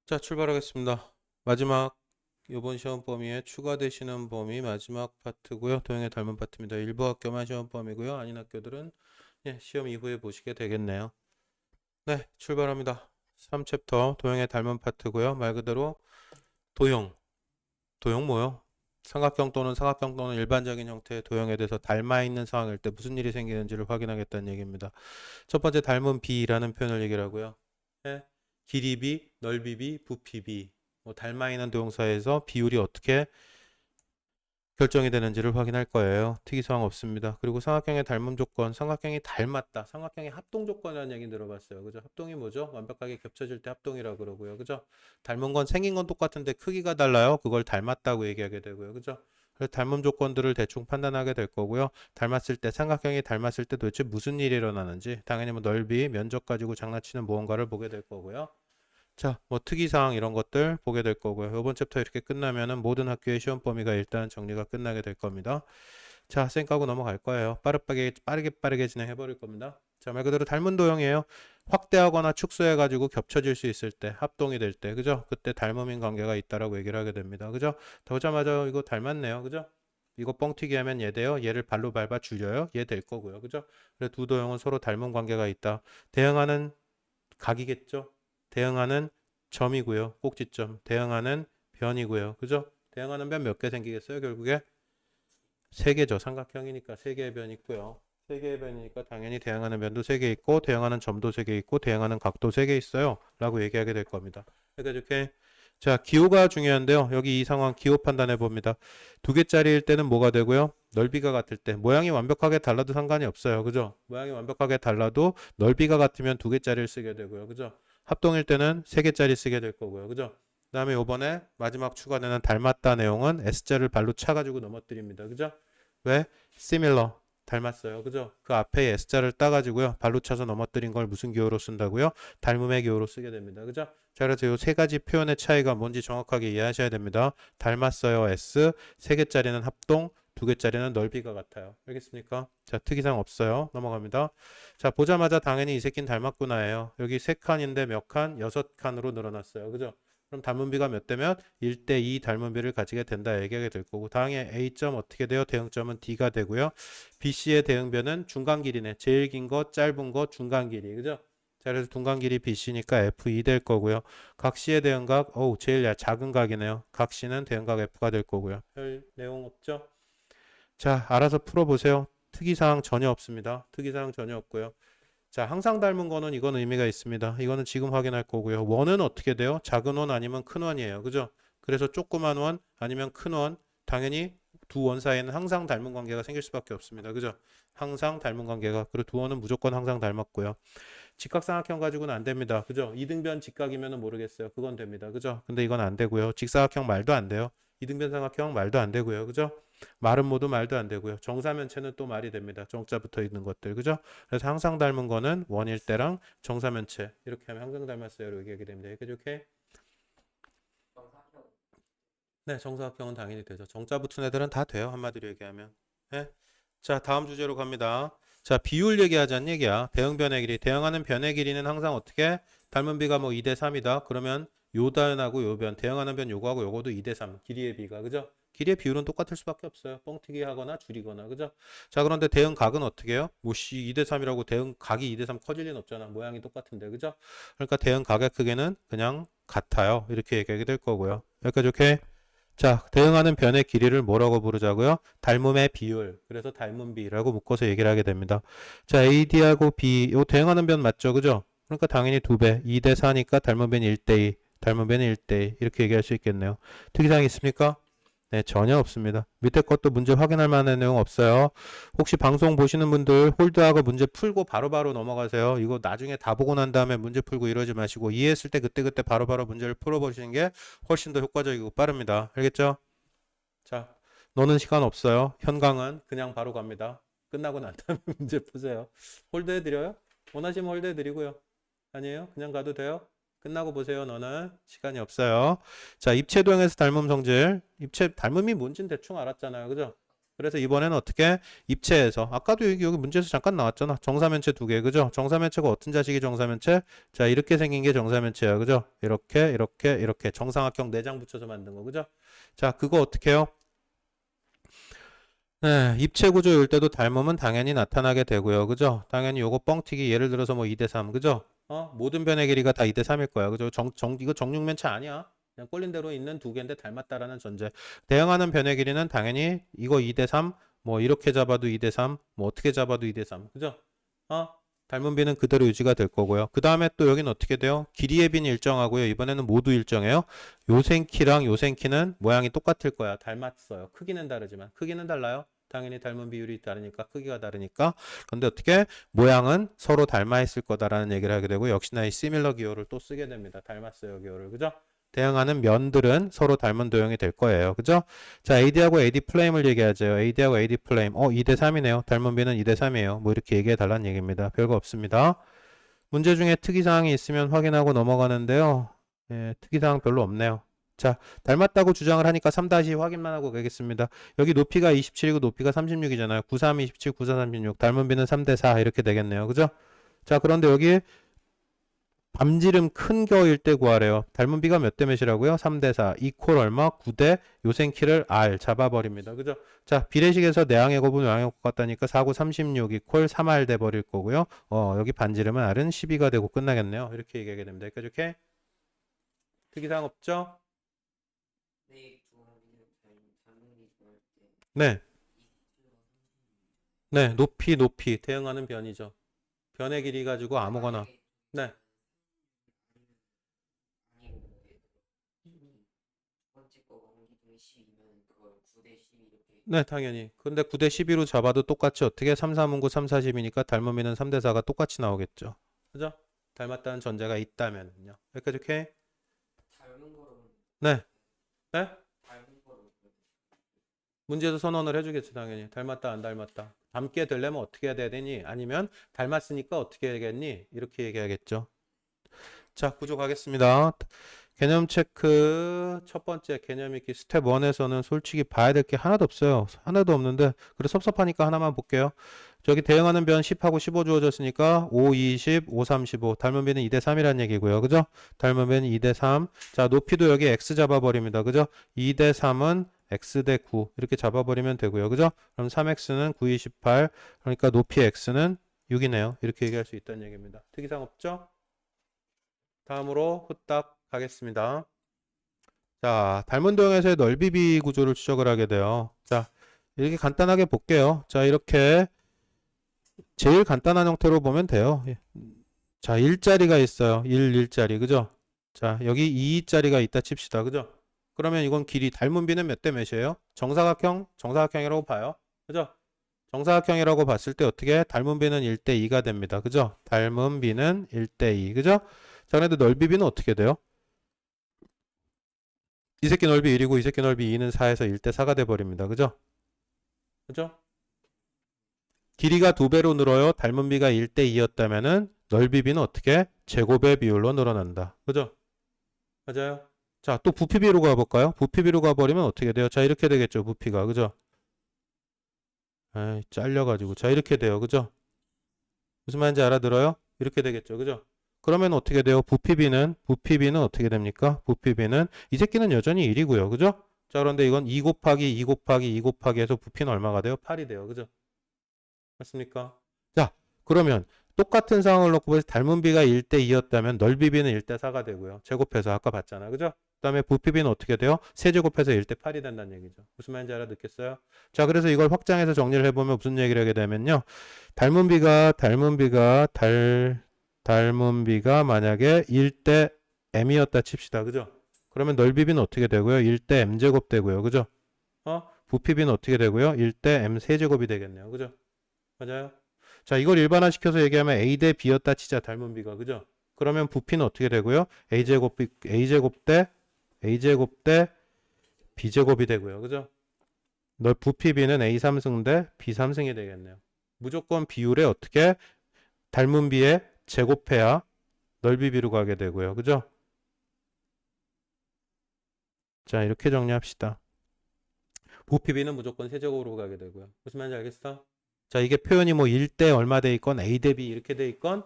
자, 출발하겠습니다. 마지막 이번 시험 범위에 추가되시는 범위 마지막 파트고요. 도형의 닮은 파트입니다. 일부 학교만 시험 범위고요. 아닌 학교들은 시험 이후에 보시게 되겠네요. 네, 출발합니다. 3챕터 도형의 닮은 파트고요. 말 그대로 도형. 도형 뭐요? 삼각형 또는 사각형 또는 일반적인 형태의 도형에 대해서 닮아 있는 상황일 때 무슨 일이 생기는지를 확인하겠다는 얘기입니다. 첫 번째 닮은 B라는 표현을 얘기를 하고요. 예, 길이 B, 넓이 B, 부피 B. 뭐 닮아 있는 동사에서 비율이 어떻게 결정이 되는지를 확인할 거예요. 특이사항 없습니다. 그리고 삼각형의 닮음 조건, 삼각형이 닮았다. 삼각형의 합동 조건이라는 얘기 들어봤어요. 그죠? 합동이 뭐죠? 완벽하게 겹쳐질 때 합동이라고 그러고요. 그죠? 닮은 건 생긴 건 똑같은데 크기가 달라요. 그걸 닮았다고 얘기하게 되고요. 그죠? 그래서 닮음 조건들을 대충 판단하게 될 거고요. 닮았을 때, 삼각형이 닮았을 때 도대체 무슨 일이 일어나는지, 당연히 뭐 넓이, 면적 가지고 장난치는 무언가를 보게 될 거고요. 자, 뭐 특이사항 이런 것들 보게 될 거고요. 이번 챕터 이렇게 끝나면은 모든 학교의 시험 범위가 일단 정리가 끝나게 될 겁니다. 자, 쌩 까고 넘어갈 거예요. 빠르게 진행해 버릴 겁니다. 자, 말 그대로 닮은 도형이에요. 확대하거나 축소해 가지고 겹쳐질 수 있을 때, 합동이 될 때, 그죠? 그때 닮음인 관계가 있다라고 얘기를 하게 됩니다. 그죠? 보자마자 이거 닮았네요. 그죠? 이거 뻥튀기 하면 얘 돼요. 얘를 발로 밟아 줄여요. 얘 될 거고요. 그죠? 그래 두 도형은 서로 닮은 관계가 있다. 대응하는 각이겠죠? 대응하는 점이고요. 꼭지점. 대응하는 변이고요. 그죠? 대응하는 변 몇 개 생기겠어요? 결국에 세 개죠. 삼각형이니까 세 개의 변이 있고요. 세 개의 변이니까 당연히 대응하는 변도 세 개 있고 대응하는 점도 세 개 있고 대응하는 각도 세 개 있어요. 라고 얘기하게 될 겁니다. 그러니까 이렇게 자, 기호가 중요한데요. 여기 이 상황 기호 판단해 봅니다. 두 개짜리일 때는 뭐가 되고요? 넓이가 같을 때 모양이 완벽하게 달라도 상관이 없어요. 그죠? 모양이 완벽하게 달라도 넓이가 같으면 두 개짜리를 쓰게 되고요. 그죠? 합동일 때는 세 개짜리 쓰게 될 거고요. 그죠? 그다음에 요번에 마지막 추가되는 닮았다 내용은 S자를 발로 차가지고 넘어뜨립니다. 그죠? 왜? similar 닮았어요. 그죠? 그 앞에 S자를 따가지고요. 발로 차서 넘어뜨린 걸 무슨 기호로 쓴다고요? 닮음의 기호로 쓰게 됩니다. 그죠? 자, 그래서 이 세 가지 표현의 차이가 뭔지 정확하게 이해하셔야 됩니다. 닮았어요. S, 세 개짜리는 합동, 두 개짜리는 넓이가 같아요. 알겠습니까? 자, 특이사항 없어요. 넘어갑니다. 자, 보자마자 당연히 이 새끼는 닮았구나예요. 여기 세 칸인데 몇 칸? 여섯 칸으로 늘어났어요. 그죠? 그럼 닮은비가 몇 대면 1대 2 닮은비를 가지게 된다 얘기하게 될 거고 다음에 A점 어떻게 돼요? 대응점은 D가 되고요. BC의 대응변은 중간 길이네. 제일 긴 거, 짧은 거, 중간 길이. 그죠? 자, 그래서 중간 길이 BC니까 F2 될 거고요. 각 C의 대응각, 제일 작은 각이네요. 각 C는 대응각 F가 될 거고요. 별 내용 없죠? 자, 알아서 풀어보세요. 특이사항 전혀 없습니다. 특이사항 전혀 없고요. 자, 항상 닮은 거는 이건 의미가 있습니다. 이거는 지금 확인할 거고요. 원은 어떻게 돼요? 작은 원 아니면 큰 원이에요. 그죠? 그래서 조그만 원 아니면 큰 원, 당연히 두 원 사이에는 항상 닮은 관계가 생길 수밖에 없습니다. 그죠? 항상 닮은 관계가. 그리고 두 원은 무조건 항상 닮았고요. 직각삼각형 가지고는 안 됩니다. 그죠? 이등변 직각이면 모르겠어요. 그건 됩니다. 그죠? 근데 이건 안 되고요. 직사각형 말도 안 돼요. 이등변 삼각형 말도 안 되고요. 그죠? 말은 모두 말도 안 되고요. 정사면체는 또 말이 됩니다. 정자 붙어 있는 것들. 그죠? 그래서 항상 닮은 거는 원일 때랑 정사면체. 이렇게 하면 항상 닮았어요. 이렇게 얘기 됩니다. 이렇게. 네, 정사각형은 당연히 되죠. 정자 붙은 애들은 다 돼요. 한마디로 얘기하면. 네? 자, 다음 주제로 갑니다. 자, 비율 얘기하자는 얘기야. 대응변의 길이. 대응하는 변의 길이는 항상 어떻게? 닮은 비가 뭐 2대 3이다. 그러면 요 변하고 요 변. 대응하는 변 요거하고 요거도 2대 3. 길이의 비가. 그죠? 길이의 비율은 똑같을 수밖에 없어요. 뻥튀기 하거나 줄이거나. 그죠? 자, 그런데 대응각은 어떻게 해요? 뭐 2대 3이라고 대응각이 2대 3 커질 리는 없잖아. 모양이 똑같은데. 그죠? 그러니까 대응각의 크기는 그냥 같아요. 이렇게 얘기하게 될 거고요. 여기까지 오케이? 자, 대응하는 변의 길이를 뭐라고 부르자고요? 닮음의 비율. 그래서 닮음비라고 묶어서 얘기를 하게 됩니다. 자, AD하고 B, 요 대응하는 변 맞죠? 그죠? 그러니까 당연히 2배. 2대 4니까 닮은 변이 1대 2. 닮은 변이 1대 2. 이렇게 얘기할 수 있겠네요. 특이사항 있습니까? 네, 전혀 없습니다. 밑에 것도 문제 확인할 만한 내용 없어요. 혹시 방송 보시는 분들 홀드하고 문제 풀고 바로바로 넘어가세요. 이거 나중에 다 보고 난 다음에 문제 풀고 이러지 마시고 이해했을 때 그때그때 바로바로 문제를 풀어보시는 게 훨씬 더 효과적이고 빠릅니다. 알겠죠? 자, 너는 시간 없어요. 현강은 그냥 바로 갑니다. 끝나고 난 다음에 문제 푸세요. 홀드해드려요? 원하시면 홀드해드리고요. 아니에요? 그냥 가도 돼요? 끝나고 보세요. 너는 시간이 없어요. 자, 입체 도형에서 닮음 성질. 입체 닮음이 뭔지는 대충 알았잖아요. 그죠? 그래서 이번에는 어떻게 입체에서 아까도 여기 문제에서 잠깐 나왔잖아. 정사면체 두 개, 그죠? 정사면체가 어떤 자식이 정사면체? 자, 이렇게 생긴 게 정사면체야, 그죠? 이렇게 정삼각형 4장 붙여서 만든 거, 그죠? 자, 그거 어떻게 해요? 네, 입체 구조일 때도 닮음은 당연히 나타나게 되고요. 그죠? 당연히 요거 뻥튀기 예를 들어서 뭐 2대 3, 그죠? 모든 변의 길이가 다 2대 3일 거야. 그죠? 이거 정육면체 아니야. 그냥 꼴린 대로 있는 두 개인데 닮았다라는 전제. 대응하는 변의 길이는 당연히 이거 2대 3, 뭐 이렇게 잡아도 2대 3, 뭐 어떻게 잡아도 2대 3. 그죠? 어? 닮은 비는 그대로 유지가 될 거고요. 그 다음에 또 여기는 어떻게 돼요? 길이의 비는 일정하고요. 이번에는 모두 일정해요. 요생키랑 요생키는 모양이 똑같을 거야. 닮았어요. 크기는 다르지만. 크기는 달라요. 당연히 닮은 비율이 다르니까 크기가 다르니까. 그런데 어떻게 모양은 서로 닮아 있을 거다라는 얘기를 하게 되고 역시나 이 similar 기호를 또 쓰게 됩니다. 닮았어요 기호를. 그죠? 대응하는 면들은 서로 닮은 도형이 될 거예요. 그죠? 자, AD하고 AD 플레임을 얘기하죠. AD하고 AD 플레임. 2대 3이네요. 닮은 비는 2대 3이에요. 뭐 이렇게 얘기해 달라는 얘기입니다. 별거 없습니다. 문제 중에 특이사항이 있으면 확인하고 넘어가는데요. 예, 특이사항 별로 없네요. 자, 닮았다고 주장을 하니까 3다시 확인만 하고 가겠습니다. 여기 높이가 27이고 높이가 36이잖아요. 93, 27, 94, 36. 닮은 비는 3대 4 이렇게 되겠네요. 그죠? 자, 그런데 여기 밤지름 큰 거일 때 구하래요. 닮은 비가 몇 대 몇이라고요? 3대 4. 이퀄 얼마? 9대 요생키를 R 잡아버립니다. 그죠? 자, 비례식에서 내항의 곱은 외항의 곱 같다니까 4, 9, 36 이퀄 3R 돼버릴 거고요. 여기 반지름은 R은 12가 되고 끝나겠네요. 이렇게 얘기하게 됩니다. 여기까지 이렇게 특이사항 없죠? 네. 네, 높이 대응하는 변이죠. 변의 길이 가지고 아무거나. 네. 네, 당연히. 근데 9대 12로 잡아도 똑같이 어떻게 3, 4문구 3, 40이니까 닮음이는 3대 4가 똑같이 나오겠죠. 그죠? 닮았다는 전제가 있다면요. 여기까지 오케이? 네. 네? 문제도 선언을 해주겠지, 당연히. 닮았다, 안 닮았다. 닮게 되려면 어떻게 해야 되니? 아니면 닮았으니까 어떻게 해야겠니? 이렇게 얘기하겠죠. 자, 구조 가겠습니다. 개념 체크 첫 번째 개념 읽기 스텝 1에서는 솔직히 봐야 될 게 하나도 없어요. 하나도 없는데 그래 섭섭하니까 하나만 볼게요. 저기 대응하는 변 10하고 15 주어졌으니까 5, 20, 5, 35 닮은 비는 2대 3이라는 얘기고요. 그죠? 닮은 비는 2대 3. 자, 높이도 여기 x 잡아버립니다. 그죠? 2대 3은 x 대 9 이렇게 잡아버리면 되고요. 그죠? 그럼 3x는 9, 28 그러니까 높이 x는 6이네요. 이렇게 얘기할 수 있다는 얘기입니다. 특이사항 없죠? 다음으로 후딱 가겠습니다. 자, 닮은 도형에서의 넓이 비 구조를 추적을 하게 돼요. 자, 이렇게 간단하게 볼게요. 자, 이렇게 제일 간단한 형태로 보면 돼요. 자, 1자리가 있어요. 1자리. 그죠? 자, 여기 2자리가 있다 칩시다. 그죠? 그러면 이건 길이 닮은 비는 몇 대 몇이에요? 정사각형이라고 봐요. 그죠? 정사각형이라고 봤을 때 어떻게 닮은 비는 1대 2가 됩니다. 그죠? 닮은 비는 1대 2. 그죠? 자, 그런데 넓이 비는 어떻게 돼요? 이 새끼 넓이 1이고 이 새끼 넓이 2는 4에서 1대 4가 돼 버립니다. 그죠? 그죠? 길이가 2배로 늘어요. 닮은 비가 1대 2였다면은 넓이 비는 어떻게? 제곱의 비율로 늘어난다. 그죠? 맞아요. 자, 또 부피비로 가볼까요? 부피비로 가버리면 어떻게 돼요? 자, 이렇게 되겠죠. 부피가. 그죠? 에이, 잘려가지고. 자, 이렇게 돼요. 그죠? 무슨 말인지 알아들어요? 이렇게 되겠죠. 그죠? 그러면 어떻게 돼요? 부피비는 어떻게 됩니까? 부피비는 이 새끼는 여전히 1이고요. 그죠? 자, 그런데 이건 2 곱하기 2 곱하기 2 곱하기 해서 부피는 얼마가 돼요? 8이 돼요. 그죠? 맞습니까? 자, 그러면 똑같은 상황을 놓고 보세요. 닮은 비가 1대 2였다면 넓이 비는 1대 4가 되고요. 제곱해서 아까 봤잖아. 그죠? 그다음에 부피비는 어떻게 돼요? 세제곱해서 1대 8이 된다는 얘기죠. 무슨 말인지 알아듣겠어요? 자, 그래서 이걸 확장해서 정리를 해보면 무슨 얘기를 하게 되면요. 닮은 비가 만약에 1대 m이었다 칩시다. 그죠? 그러면 넓이비는 어떻게 되고요? 1대 m제곱 되고요. 그죠? 부피비는 어떻게 되고요? 1대 m 세제곱이 되겠네요. 그죠? 맞아요? 자, 이걸 일반화시켜서 얘기하면 a 대 b였다 치자. 닮은 비가. 그죠? 그러면 부피는 어떻게 되고요? a제곱 대 b제곱이 되고요. 그죠? 부피 b는 a 3승 대 b 3승이 되겠네요. 무조건 비율에 어떻게 닮은 비에 제곱해야 넓이 비로 가게 되고요. 그죠? 자, 이렇게 정리합시다. 부피 b는 무조건 세제곱으로 가게 되고요. 무슨 말인지 알겠어? 자, 이게 표현이 뭐 1대 얼마 돼 있건 a 대 b 이렇게 돼 있건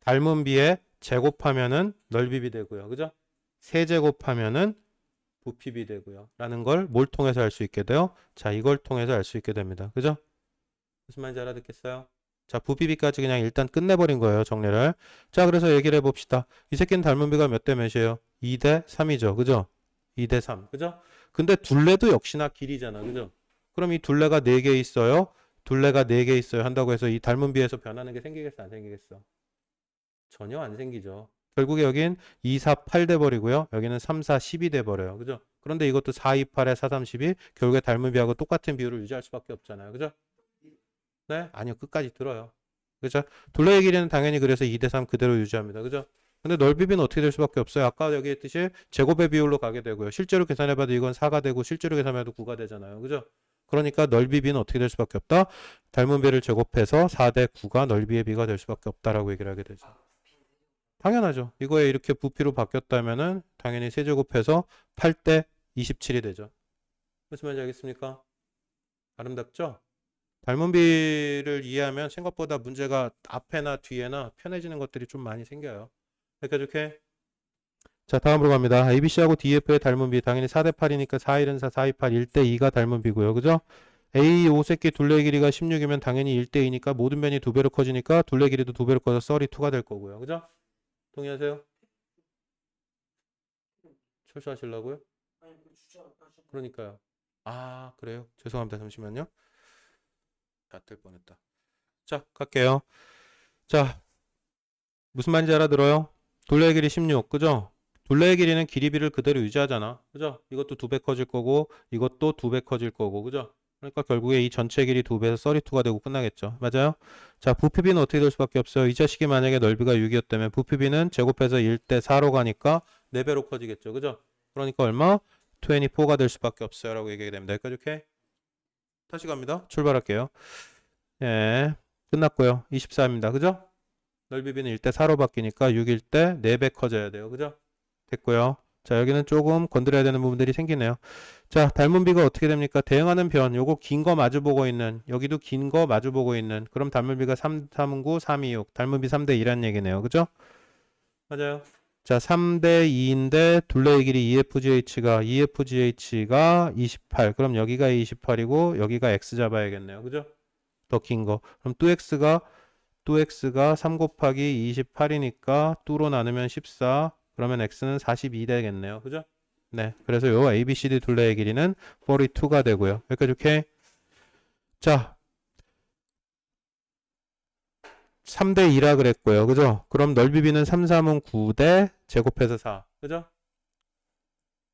닮은 b에 제곱하면은 넓이 b 되고요. 그죠? 세제곱하면은 부피 b 되고요. 라는 걸 뭘 통해서 알 수 있게 돼요? 자, 이걸 통해서 알 수 있게 됩니다. 그죠? 무슨 말인지 알아듣겠어요? 자, 부피 b까지 그냥 일단 끝내버린 거예요. 정리를. 자, 그래서 얘기를 해봅시다. 이 새끼는 닮은 b가 몇 대 몇이에요? 2대 3이죠. 그죠? 2대 3. 그죠? 근데 둘레도 역시나 길이잖아. 그죠? 그럼 이 둘레가 4개 있어요. 둘레가 4개 있어요. 한다고 해서 이 닮은 b에서 변하는 게 생기겠어? 안 생기겠어? 전혀 안 생기죠. 결국에 여긴 2, 4, 8 돼버리고요. 여기는 3, 4, 12 돼버려요. 그죠? 그런데 이것도 4, 2, 8에 4, 3, 12 결국에 닮은 b하고 똑같은 비율을 유지할 수밖에 없잖아요. 그죠? 네? 아니요. 끝까지 들어요. 그죠? 둘레의 길이는 당연히 그래서 2대 3 그대로 유지합니다. 그죠? 근데 넓이 비는 어떻게 될 수밖에 없어요? 아까 여기 했듯이 제곱의 비율로 가게 되고요. 실제로 계산해봐도 이건 4가 되고 실제로 계산해봐도 9가 되잖아요. 그죠? 그러니까 넓이 비는 어떻게 될 수밖에 없다? 닮은 비를 제곱해서 4대 9가 넓이의 비가 될 수밖에 없다라고 얘기를 하게 되죠. 당연하죠. 이거에 이렇게 부피로 바뀌었다면은 당연히 세제곱해서 8대 27이 되죠. 무슨 말인지 알겠습니까? 아름답죠? 닮은 비를 이해하면 생각보다 문제가 앞에나 뒤에나 편해지는 것들이 좀 많이 생겨요. 그러니까 이렇게 자, 다음으로 갑니다. ABC하고 DF의 닮은 비 당연히 4대 8이니까 4, 1은 4, 4, 2, 8, 1대 2가 닮은 비고요. 그죠? A 5새끼 둘레 길이가 16이면 당연히 1대 2니까 모든 변이 2배로 커지니까 둘레 길이도 2배로 커서 썰이 2가 될 거고요. 그죠? 동의하세요? 철수하시려고요? 그러니까요. 아, 그래요? 죄송합니다. 잠시만요. 다 뜰 뻔했다. 자, 갈게요. 자, 무슨 말인지 알아들어요? 둘레의 길이 16, 그죠? 둘레의 길이는 길이비를 그대로 유지하잖아. 그죠? 이것도 2배 커질 거고, 이것도 2배 커질 거고, 그죠? 그러니까 결국에 이 전체 길이 2배에서 32가 되고 끝나겠죠. 맞아요? 자, 부피비는 어떻게 될 수밖에 없어요? 이 자식이 만약에 넓이가 6이었다면 부피비는 제곱해서 1대 4로 가니까 4배로 커지겠죠. 그죠? 그러니까 얼마? 24가 될 수밖에 없어요. 라고 얘기하게 됩니다. 여기까지 오케이? 다시 갑니다. 출발할게요. 예, 끝났고요. 24입니다. 그죠? 넓이비는 1대 4로 바뀌니까 6일 때 4배 커져야 돼요. 그죠? 됐고요. 자, 여기는 조금 건드려야 되는 부분들이 생기네요. 자, 닮은 비가 어떻게 됩니까? 대응하는 변, 요거 긴 거 마주보고 있는, 여기도 긴 거 마주보고 있는, 그럼 닮은 비가 3, 3, 9, 3, 2, 6, 닮은 비 3대 2란 얘기네요. 그죠? 맞아요. 자, 3대 2인데 둘레의 길이 EFGH가 28. 그럼 여기가 28이고 여기가 X 잡아야겠네요. 그죠? 더 긴 거. 그럼 또 X가 3 곱하기 28이니까 2로 나누면 14. 그러면 X는 42 되겠네요. 그죠? 네. 그래서 요 ABCD 둘레의 길이는 42가 되고요. 여기까지 오케이? 자, 3대 2라 그랬고요. 그죠? 그럼 넓이 B는 3, 3은 9대 제곱해서 4. 그죠?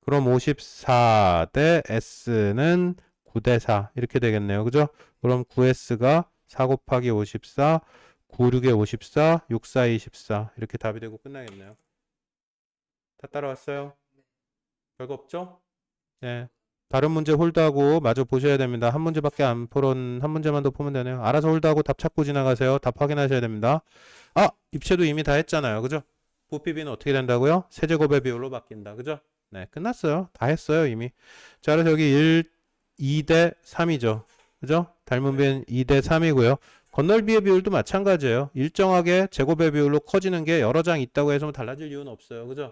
그럼 54대 S는 9대 4. 이렇게 되겠네요. 그죠? 그럼 9S가 4 곱하기 54, 9, 6에 54, 6, 4, 24. 이렇게 답이 되고 끝나겠네요. 다 따라왔어요? 별거 없죠? 네. 다른 문제 홀드하고 마저 보셔야 됩니다. 한 문제밖에 안 풀은 한 문제만 더 풀면 되네요. 알아서 홀드하고 답 찾고 지나가세요. 답 확인하셔야 됩니다. 아, 입체도 이미 다 했잖아요. 그죠? 부피비는 어떻게 된다고요? 세제곱의 비율로 바뀐다. 그죠? 네, 끝났어요. 다 했어요, 이미. 자, 그래서 여기 2대 3이죠. 그죠? 닮은 비는 2대 3이고요. 건널비의 비율도 마찬가지예요. 일정하게 제곱의 비율로 커지는 게 여러 장 있다고 해서 뭐 달라질 이유는 없어요. 그죠?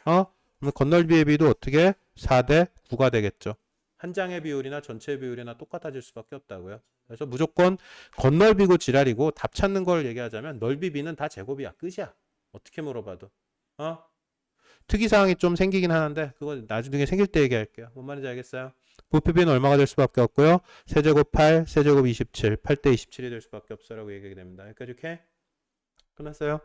그럼 건널비의 비도 어떻게 4대 9가 되겠죠. 한 장의 비율이나 전체의 비율이나 똑같아질 수밖에 없다고요. 그래서 무조건 건널비고 지랄이고 답 찾는 걸 얘기하자면 넓이비는 다 제곱이야. 끝이야. 어떻게 물어봐도. 특이사항이 좀 생기긴 하는데 그건 나중에 생길 때 얘기할게요. 뭔 말인지 알겠어요? 부피비는 얼마가 될 수밖에 없고요. 세제곱 8, 세제곱 27, 8대 27이 될 수밖에 없어라고 얘기하게 됩니다. 여기까지 오케이? 끝났어요?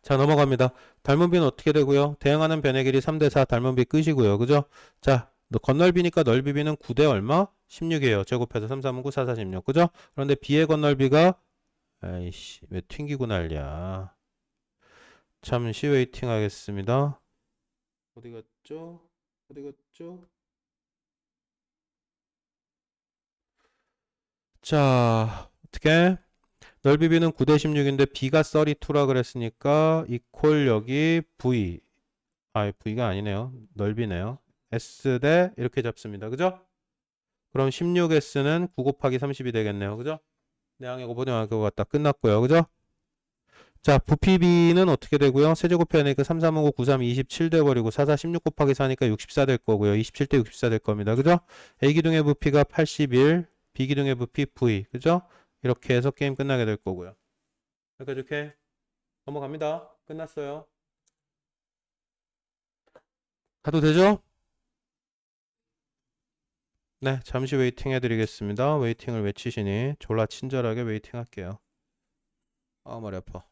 자, 넘어갑니다. 닮은 비는 어떻게 되고요? 대응하는 변의 길이 3대 4 닮은 비 끝이고요. 그죠? 자, 건널비니까 넓이비는 9대 얼마? 16이에요. 제곱해서 3, 3, 9, 4, 4, 16. 그죠? 그런데 비의 건널비가 아이씨, 왜 튕기고 난리야. 잠시 웨이팅 하겠습니다. 어디 갔죠? 어디 갔죠? 자, 어떻게? 넓이 B는 9대 16인데 B가 32라 그랬으니까 이퀄 여기 V. V가 아니네요. 넓이네요. S 대 이렇게 잡습니다. 그죠? 그럼 16S는 9 곱하기 30이 되겠네요. 그죠? 내항의 고보내항의 고 같다. 끝났고요. 그죠? 자, 부피 B는 어떻게 되고요? 세제곱 해내니까 3, 3, 5, 9, 3, 27 돼버리고 4, 4, 16 곱하기 4니까 64 될 거고요. 27대 64 될 겁니다. 그죠? A기둥의 부피가 81, B기둥의 부피 V. 그죠? 이렇게 해서 게임 끝나게 될 거고요. 여기까지 오케이? 넘어갑니다. 끝났어요. 가도 되죠? 네, 잠시 웨이팅 해드리겠습니다. 웨이팅을 외치시니 졸라 친절하게 웨이팅 할게요. 아, 머리 아파.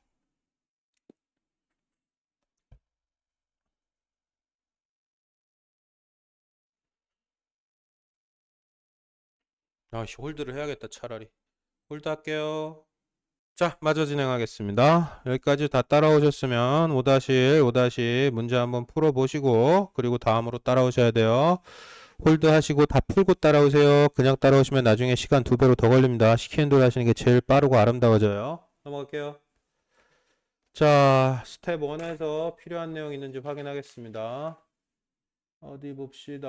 아씨, 홀드를 해야겠다, 차라리. 홀드 할게요. 자, 마저 진행하겠습니다. 여기까지 다 따라오셨으면 5-1, 5- 문제 한번 풀어보시고 그리고 다음으로 따라오셔야 돼요. 홀드 하시고 다 풀고 따라오세요. 그냥 따라오시면 나중에 시간 2배로 더 걸립니다. 시키는 대로 하시는 게 제일 빠르고 아름다워져요. 넘어갈게요. 자, 스텝 1에서 필요한 내용 있는지 확인하겠습니다. 어디 봅시다.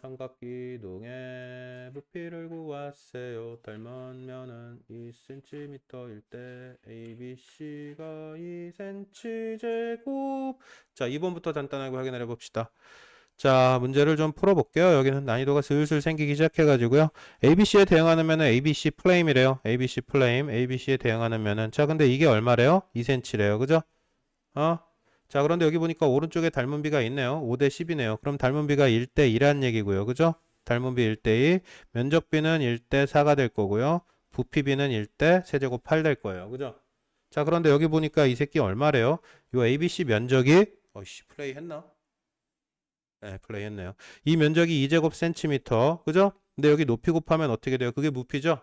삼각기둥의 부피를 구하세요. 닮은 면은 2cm일 때 ABC가 2cm 제곱. 자, 2번부터 간단하게 확인을 해봅시다. 자, 문제를 좀 풀어볼게요. 여기는 난이도가 슬슬 생기기 시작해가지고요. ABC에 대응하는 면은 ABC 플레임이래요. ABC 플레임, ABC에 대응하는 면은. 자, 근데 이게 얼마래요? 2cm래요. 그죠? 자, 그런데 여기 보니까 오른쪽에 닮은 비가 있네요. 5:10이네요. 그럼 닮은 비가 1:2라는 얘기고요. 그죠? 닮은 비 1:2, 면적 비는 1:4가 될 거고요. 부피 비는 1대 세제곱 8 될 거예요. 그죠? 자, 그런데 여기 보니까 이 새끼 얼마래요? 요 ABC 면적이 플레이 했나? 네, 플레이 했네요. 이 면적이 2제곱 센티미터. 그죠? 근데 여기 높이 곱하면 어떻게 돼요? 그게 부피죠?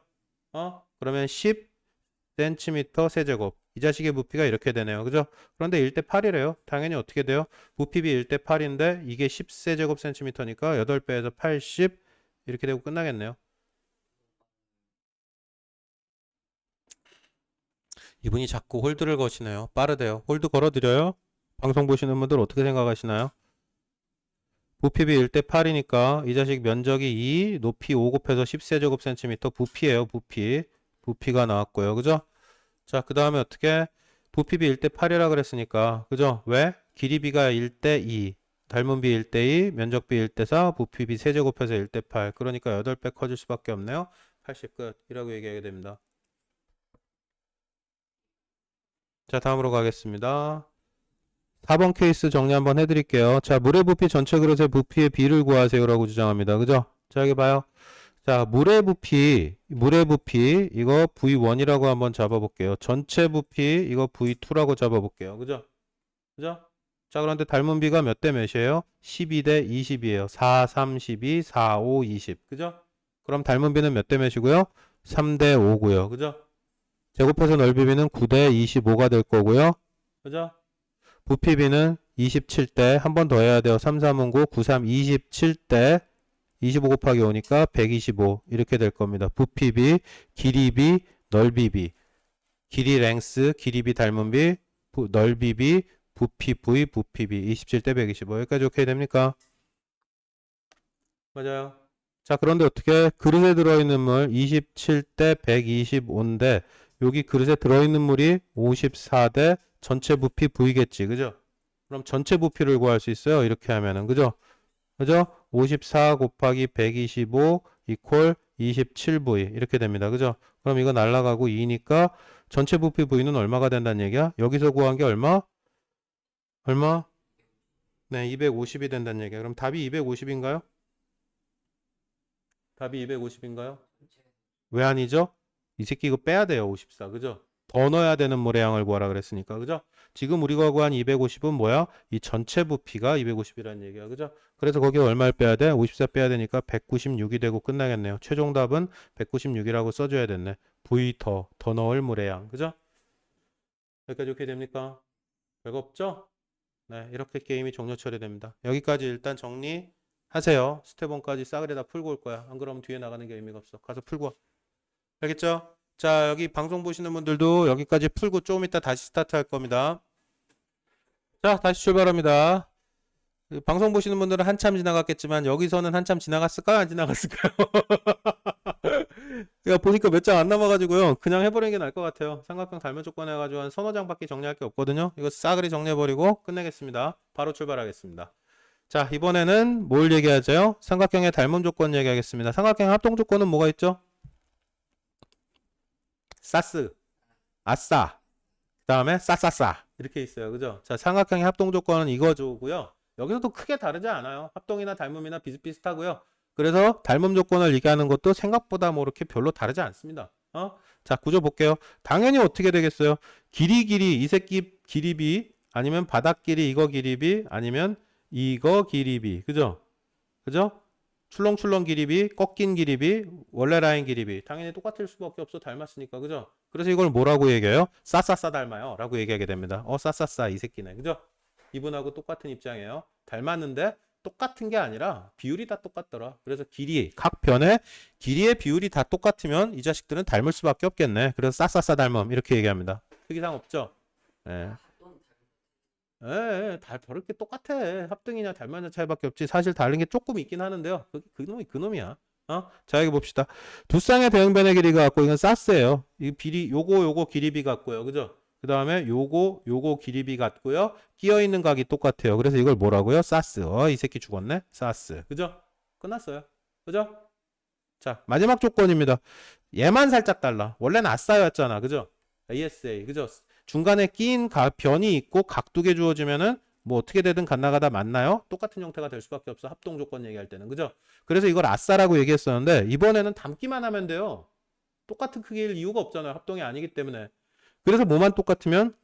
그러면 10cm 세제곱. 이 자식의 부피가 이렇게 되네요. 그죠? 그런데 1:8이래요. 당연히 어떻게 돼요? 부피비 1:8인데 이게 10세제곱 센티미터니까 8배에서 80 이렇게 되고 끝나겠네요. 이분이 자꾸 홀드를 거시네요. 빠르대요. 홀드 걸어드려요? 방송 보시는 분들 어떻게 생각하시나요? 부피비 1:8이니까 이 자식 면적이 2, 높이 5 곱해서 10세제곱 센티미터 부피예요. 부피. 부피가 나왔고요. 그죠? 자, 그 다음에 어떻게? 부피비 1:8이라 그랬으니까. 그죠? 왜? 길이비가 1:2, 닮은비 1:2, 면적비 1:4, 부피비 세제곱해서 1:8. 그러니까 8배 커질 수밖에 없네요. 80 끝. 이라고 얘기하게 됩니다. 자, 다음으로 가겠습니다. 4번 케이스 정리 한번 해드릴게요. 자, 물의 부피 전체 그릇의 부피의 비를 구하세요라고 주장합니다. 그죠? 자, 여기 봐요. 자, 물의 부피, 이거 V1이라고 한번 잡아볼게요. 전체 부피, 이거 V2라고 잡아볼게요. 그죠? 그죠? 자, 그런데 닮은 비가 몇 대 몇이에요? 12대 20이에요. 4, 3, 12, 4, 5, 20. 그죠? 그럼 닮은 비는 몇 대 몇이고요? 3대 5고요. 그죠? 제곱해서 넓이비는 9대 25가 될 거고요. 그죠? 부피비는 27대, 한 번 더 해야 돼요. 3, 3은 9, 9, 3, 27대 25 곱하기 5니까 125 이렇게 될 겁니다. 부피비, 길이비, 넓이비, 길이 랭스, 길이비 닮은비, 넓이비, 부피 V, 부피비 27대 125 여기까지 오케이 됩니까? 맞아요. 자, 그런데 어떻게 그릇에 들어있는 물 27대 125인데 여기 그릇에 들어있는 물이 54대 전체 부피 V겠지. 그죠? 그럼 전체 부피를 구할 수 있어요. 이렇게 하면은. 그죠? 그죠? 54 곱하기 125 이퀄 27V 이렇게 됩니다. 그죠? 그럼 이거 날라가고 2니까 전체 부피 V는 얼마가 된다는 얘기야? 여기서 구한 게 얼마? 얼마? 네, 250이 된다는 얘기야. 그럼 답이 250인가요? 답이 250인가요? 왜 아니죠? 이 새끼 이거 빼야 돼요. 54. 그죠? 더 넣어야 되는 물의 양을 구하라 그랬으니까. 그죠? 지금 우리가 구한 250은 뭐야? 이 전체 부피가 250이라는 얘기야. 그죠? 그래서 거기에 얼마를 빼야 돼? 54 빼야 되니까 196이 되고 끝나겠네요. 최종 답은 196이라고 써줘야 됐네. V 더 넣을 물의 양. 그죠? 여기까지 오케이 됩니까? 별거 없죠? 네, 이렇게 게임이 종료 처리됩니다. 여기까지 일단 정리하세요. 스텝 1까지 싸그리 다 풀고 올 거야. 안 그러면 뒤에 나가는 게 의미가 없어. 가서 풀고 와. 알겠죠? 자, 여기 방송 보시는 분들도 여기까지 풀고 조금 이따 다시 스타트 할 겁니다. 자, 다시 출발합니다. 방송 보시는 분들은 한참 지나갔겠지만 여기서는 한참 지나갔을까요? 안 지나갔을까요? 야, 보니까 몇 장 안 남아가지고요. 그냥 해버리는 게 나을 것 같아요. 삼각형 닮은 조건 해가지고 한 서너 장밖에 정리할 게 없거든요. 이거 싸그리 정리해버리고 끝내겠습니다. 바로 출발하겠습니다. 자, 이번에는 뭘 얘기하죠? 삼각형의 닮음 조건 얘기하겠습니다. 삼각형 합동 조건은 뭐가 있죠? 싸스, 아싸, 그 다음에 싸싸싸 이렇게 있어요. 그죠? 자, 삼각형의 합동 조건은 이거죠고요. 여기서도 크게 다르지 않아요. 합동이나 닮음이나 비슷비슷하고요. 그래서 닮음 조건을 얘기하는 것도 생각보다 뭐 이렇게 별로 다르지 않습니다. 자, 구조 볼게요. 당연히 어떻게 되겠어요? 길이 이 새끼 길이 B 아니면 바닥 길이 이거 길이 B 아니면 이거 길이 B. 그죠? 그죠? 출렁출렁 길이 B, 꺾인 길이 B, 원래 라인 길이 B. 당연히 똑같을 수밖에 없어. 닮았으니까. 그죠? 그래서 이걸 뭐라고 얘기해요? 싸싸싸 닮아요. 라고 얘기하게 됩니다. 싸싸싸 이 새끼네. 그죠? 이분하고 똑같은 입장이에요. 닮았는데 똑같은 게 아니라 비율이 다 똑같더라. 그래서 각 변의 길이의 비율이 다 똑같으면 이 자식들은 닮을 수밖에 없겠네. 그래서 싸싸싸 닮음 이렇게 얘기합니다. 특이사항 없죠? 예. 다 저렇게 똑같아. 합등이냐 닮았냐 차이밖에 없지. 사실 다른 게 조금 있긴 하는데요. 그놈이 그놈이야. 자, 여기 봅시다. 두 쌍의 대응변의 길이가 같고 이건 사스예요. 이 비리 요거 길이비 같고요. 그죠? 그 다음에 요거 길이비 같고요. 끼어 있는 각이 똑같아요. 그래서 이걸 뭐라고요? 사스. 이 새끼 죽었네. 사스. 그죠? 끝났어요. 그죠? 자, 마지막 조건입니다. 얘만 살짝 달라. 원래는 아싸였잖아. 그죠? ASA. 그죠? 중간에 끼인 변이 있고 각 두 개 주어지면은 뭐 어떻게 되든 갔나가다 맞나요? 똑같은 형태가 될 수밖에 없어. 합동 조건 얘기할 때는. 그죠? 그래서 이걸 아싸라고 얘기했었는데 이번에는 담기만 하면 돼요. 똑같은 크기일 이유가 없잖아요. 합동이 아니기 때문에. 그래서 뭐만 똑같으면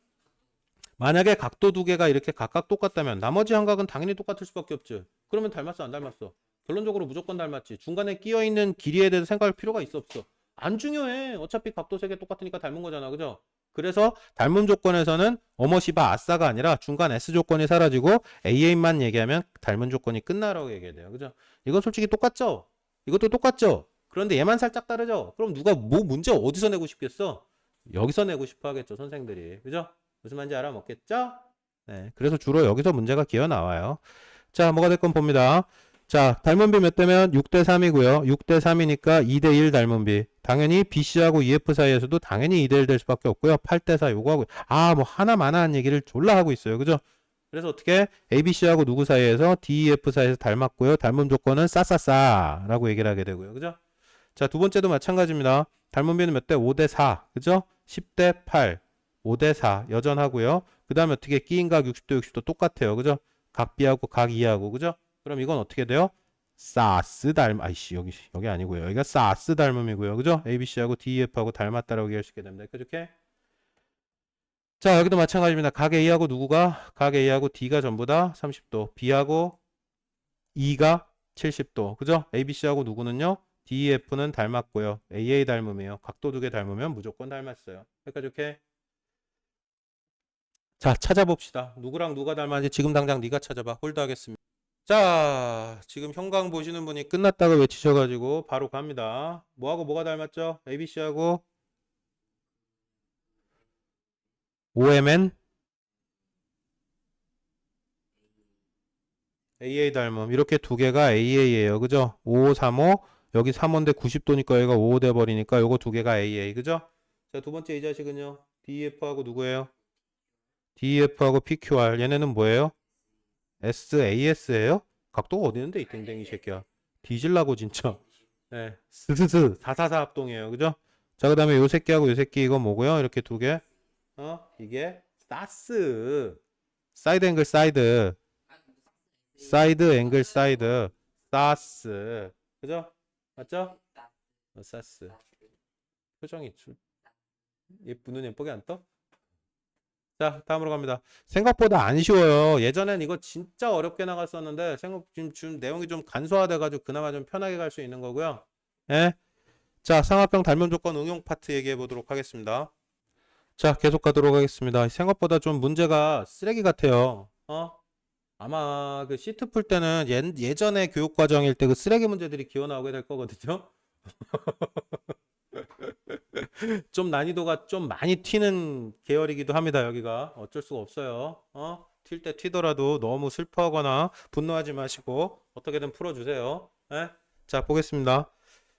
만약에 각도 두 개가 이렇게 각각 똑같다면 나머지 한 각은 당연히 똑같을 수밖에 없지. 그러면 닮았어 안 닮았어? 결론적으로 무조건 닮았지. 중간에 끼어 있는 길이에 대해서 생각할 필요가 있어 없어? 안 중요해. 어차피 각도 세 개 똑같으니까 닮은 거잖아. 그죠? 그래서 닮음 조건에서는 어머시바 아싸가 아니라 중간 S 조건이 사라지고 AA만 얘기하면 닮은 조건이 끝나라고 얘기해야 돼요. 그죠? 이건 솔직히 똑같죠? 이것도 똑같죠? 그런데 얘만 살짝 다르죠? 그럼 누가 뭐 문제 어디서 내고 싶겠어? 여기서 내고 싶어 하겠죠, 선생들이. 그죠? 무슨 말인지 알아먹겠죠? 네. 그래서 주로 여기서 문제가 기어 나와요. 자, 뭐가 됐건 봅니다. 자, 닮은비 몇 대면 6대 3이고요. 6대 3이니까 2대 1 닮은비. 당연히 BC하고 EF 사이에서도 당연히 2대 1 될 수밖에 없고요. 8대 4 요거 하고 뭐 하나만한 얘기를 졸라 하고 있어요. 그죠? 그래서 어떻게 ABC하고 누구 사이에서 DEF 사이에서 닮았고요. 닮은 조건은 싸싸싸라고 얘기를 하게 되고요. 그죠? 자, 두 번째도 마찬가지입니다. 닮은비는 몇 대? 5대 4. 그죠? 10대 8. 5대 4 여전하고요. 그 다음에 어떻게 끼인각 60도 60도 똑같아요. 그죠? 각 B하고 각 E하고 그죠? 그럼 이건 어떻게 돼요? 사스 닮 아이씨 여기 아니고요. 여기가 사스 닮음이고요. 그죠? ABC하고 DEF하고 닮았다라고 얘기할 수 있게 됩니다. 그렇게? 자, 여기도 마찬가지입니다. 각 A하고 누구가? 각 A하고 D가 전부 다 30도. B하고 E가 70도. 그죠? ABC하고 누구는요? DEF는 닮았고요. AA 닮음이에요. 각도 두 개 닮으면 무조건 닮았어요. 여기까지 이렇게. 자, 찾아봅시다. 누구랑 누가 닮았는지 지금 당장 네가 찾아봐. 홀드하겠습니다. 자, 지금 형광 보시는 분이 끝났다고 외치셔가지고 바로 갑니다. 뭐하고 뭐가 닮았죠? ABC하고 OMN AA 닮음. 이렇게 두 개가 AA예요. 그죠? 5535 여기 3호인데 90도니까 여기가 55 돼버리니까 요거 두 개가 AA. 그죠? 자, 두 번째 이 자식은요. DEF하고 누구예요? DEF하고 PQR. 얘네는 뭐예요? SAS예요? 각도가 어디 있는데 이 땡땡이 새끼야. 뒤질라고 진짜. 네. 스스스 444 합동이에요. 그죠? 자, 그다음에 요 새끼하고 요 새끼 이거 뭐고요? 이렇게 두 개. 이게 사스. 사이드 앵글 사이드. 사이드 앵글 사이드. 사스. 그죠? 맞죠? 사스. 표정이 눈 예쁘게 안 떠? 자, 다음으로 갑니다. 생각보다 안 쉬워요. 예전엔 이거 진짜 어렵게 나갔었는데 지금 내용이 좀 간소화돼가지고 그나마 좀 편하게 갈 수 있는 거고요. 예. 자, 삼합형 닮음 조건 응용 파트 얘기해 보도록 하겠습니다. 자, 계속 가도록 하겠습니다. 생각보다 좀 문제가 쓰레기 같아요. 아마 그 시트 풀 때는 예전에 교육 과정일 때 그 쓰레기 문제들이 기어 나오게 될 거거든요. 좀 난이도가 좀 많이 튀는 계열이기도 합니다. 여기가 어쩔 수가 없어요. 튈 때 튀더라도 너무 슬퍼하거나 분노하지 마시고 어떻게든 풀어주세요. 예? 자, 보겠습니다.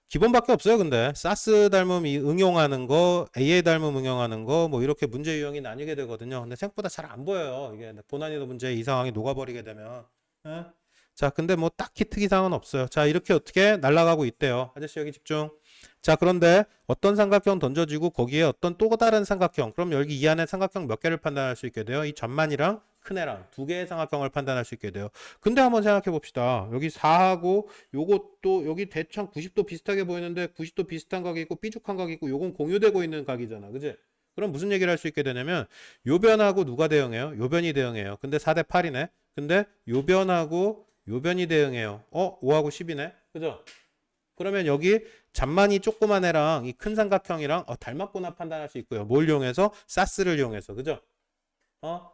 기본밖에 없어요. 근데 사스 닮음 응용하는 거, AA 닮음 응용하는 거, 뭐 이렇게 문제 유형이 나뉘게 되거든요. 근데 생각보다 잘 안 보여요. 이게 고난이도 문제 이 상황이 녹아버리게 되면. 예? 자, 근데 뭐 딱히 특이사항은 없어요. 자, 이렇게 어떻게 날아가고 있대요. 아저씨 여기 집중. 자, 그런데 어떤 삼각형 던져지고 거기에 어떤 또 다른 삼각형. 그럼 여기 이 안에 삼각형 몇 개를 판단할 수 있게 돼요? 이 전만이랑 큰 애랑 두 개의 삼각형을 판단할 수 있게 돼요. 근데 한번 생각해 봅시다. 여기 4하고 요것도 여기 대충 90도 비슷하게 보이는데 90도 비슷한 각이 있고 삐죽한 각이 있고 요건 공유되고 있는 각이잖아. 그지? 그럼 무슨 얘기를 할 수 있게 되냐면 요변하고 누가 대응해요? 요변이 대응해요. 근데 4대 8이네. 근데 요변하고 요변이 대응해요. 5하고 10이네. 그죠? 그러면 여기 잔만이 조그만 애랑 이 큰 삼각형이랑 닮았구나 판단할 수 있고요. 뭘 이용해서? 사스를 이용해서. 그죠?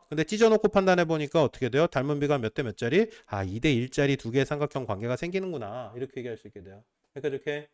근데 찢어놓고 판단해 보니까 어떻게 돼요? 닮은 비가 몇 대 몇 짜리? 2대 1짜리 두 개의 삼각형 관계가 생기는구나. 이렇게 얘기할 수 있게 돼요. 그러니까 이렇게.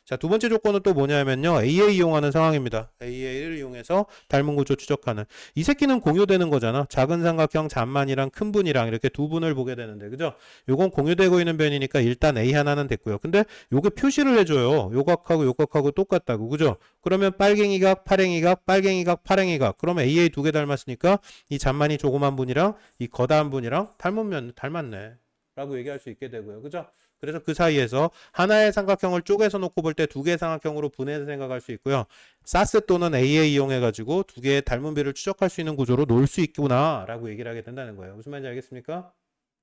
자, 두 번째 조건은 또 뭐냐면요. AA 이용하는 상황입니다. AA를 이용해서 닮은 구조 추적하는. 이 새끼는 공유되는 거잖아. 작은 삼각형 잔만이랑 큰 분이랑 이렇게 두 분을 보게 되는데, 그죠? 요건 공유되고 있는 변이니까 일단 A 하나는 됐고요. 근데 요게 표시를 해줘요. 요 각하고 요 각하고 똑같다고, 그죠? 그러면 빨갱이 각, 파랭이 각, 빨갱이 각, 파랭이 각. 그러면 AA 두 개 닮았으니까 이 잔만이 조그만 분이랑 이 거다한 분이랑 닮았네. 라고 얘기할 수 있게 되고요. 그죠? 그래서 그 사이에서 하나의 삼각형을 쪼개서 놓고 볼 때 두 개의 삼각형으로 분해해서 생각할 수 있고요. 사스 또는 AA 이용해가지고 두 개의 닮은 비를 추적할 수 있는 구조로 놓을 수 있구나 라고 얘기를 하게 된다는 거예요. 무슨 말인지 알겠습니까?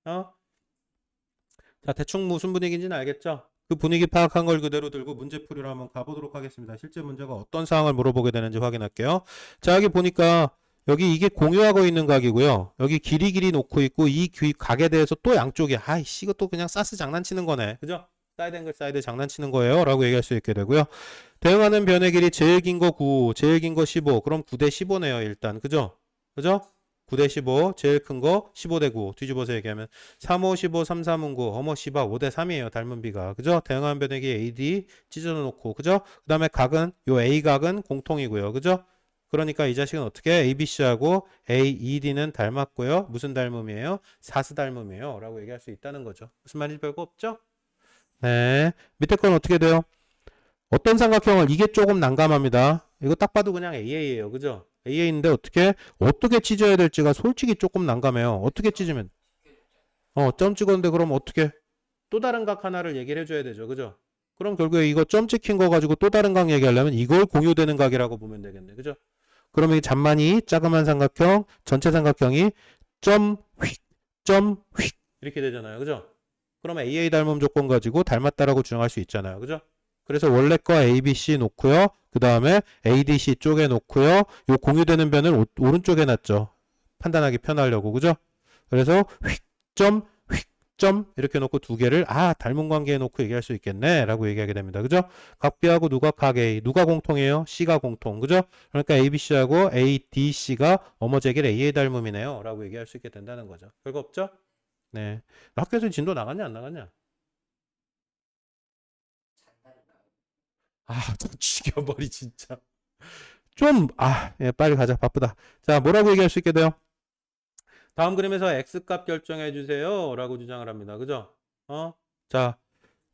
자, 대충 무슨 분위기인지는 알겠죠? 그 분위기 파악한 걸 그대로 들고 문제풀이로 한번 가보도록 하겠습니다. 실제 문제가 어떤 상황을 물어보게 되는지 확인할게요. 자, 여기 보니까 여기 이게 공유하고 있는 각이고요. 여기 길이 놓고 있고 이 각에 대해서 또 양쪽에 아이씨 이것도 그냥 사스 장난치는 거네. 그죠? 사이드 앵글 사이드 장난치는 거예요. 라고 얘기할 수 있게 되고요. 대응하는 변의 길이 제일 긴 거 9, 제일 긴 거 15. 그럼 9대 15네요. 일단. 그죠? 그죠? 9대 15, 제일 큰 거 15대 9. 뒤집어서 얘기하면 3, 5, 15, 3, 3은 9. 어머 씨바 5대 3이에요. 닮은 비가. 그죠? 대응하는 변의 길이 AD 찢어 놓고. 그죠? 그 다음에 각은 요 A각은 공통이고요. 그죠? 그러니까 이 자식은 어떻게 ABC하고 AED는 닮았고요. 무슨 닮음이에요? 사스 닮음이에요. 라고 얘기할 수 있다는 거죠. 무슨 말인지 별거 없죠? 네. 밑에 건 어떻게 돼요? 어떤 삼각형을 이게 조금 난감합니다. 이거 딱 봐도 그냥 AA예요. 그죠? AA인데 어떻게 찢어야 될지가 솔직히 조금 난감해요. 어떻게 찢으면 점 찍었는데 그럼 어떻게 또 다른 각 하나를 얘기를 해줘야 되죠. 그죠? 그럼 결국에 이거 점 찍힌 거 가지고 또 다른 각 얘기하려면 이걸 공유되는 각이라고 보면 되겠네. 그죠? 그러면 이 잔만이 자그만 삼각형, 전체 삼각형이 점, 휙 이렇게 되잖아요. 그죠? 그러면 AA 닮음 조건 가지고 닮았다라고 주장할 수 있잖아요. 그죠? 그래서 원래 거 ABC 놓고요. 그 다음에 ADC 쪽에 놓고요. 요 공유되는 변을 오른쪽에 놨죠. 판단하기 편하려고. 그죠? 그래서 점 이렇게 놓고 두 개를 닮은 관계에 놓고 얘기할 수 있겠네 라고 얘기하게 됩니다. 그죠? 각 B하고 각 A 누가 공통해요? C가 공통. 그죠? 그러니까 ABC하고 ADC가 어머제길 AA 닮음이네요 라고 얘기할 수 있게 된다는 거죠. 별거 없죠? 네. 학교에서 진도 나갔냐 안 나갔냐? 죽여버리 진짜. 예, 빨리 가자. 바쁘다. 자, 뭐라고 얘기할 수 있게 돼요? 다음 그림에서 X값 결정해 주세요. 라고 주장을 합니다. 그죠? 자,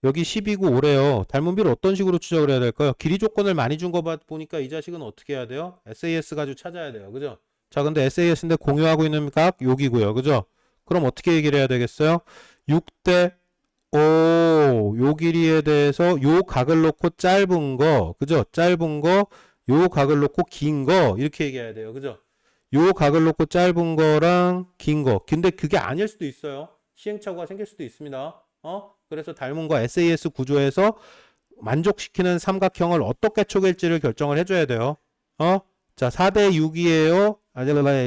여기 10이고 5래요. 닮은 비를 어떤 식으로 추적을 해야 될까요? 길이 조건을 많이 준 거 보니까 이 자식은 어떻게 해야 돼요? SAS 가지고 찾아야 돼요. 그죠? 자, 근데 SAS인데 공유하고 있는 각 여기고요. 그죠? 그럼 어떻게 얘기를 해야 되겠어요? 6대 요 길이에 대해서 요 각을 놓고 짧은 거, 그죠? 짧은 거, 요 각을 놓고 긴 거, 이렇게 얘기해야 돼요. 그죠? 요 각을 놓고 짧은 거랑 긴 거. 근데 그게 아닐 수도 있어요. 시행착오가 생길 수도 있습니다. 그래서 닮은 거 SAS 구조에서 만족시키는 삼각형을 어떻게 쪼갤지를 결정을 해줘야 돼요. 자, 4대 6이에요.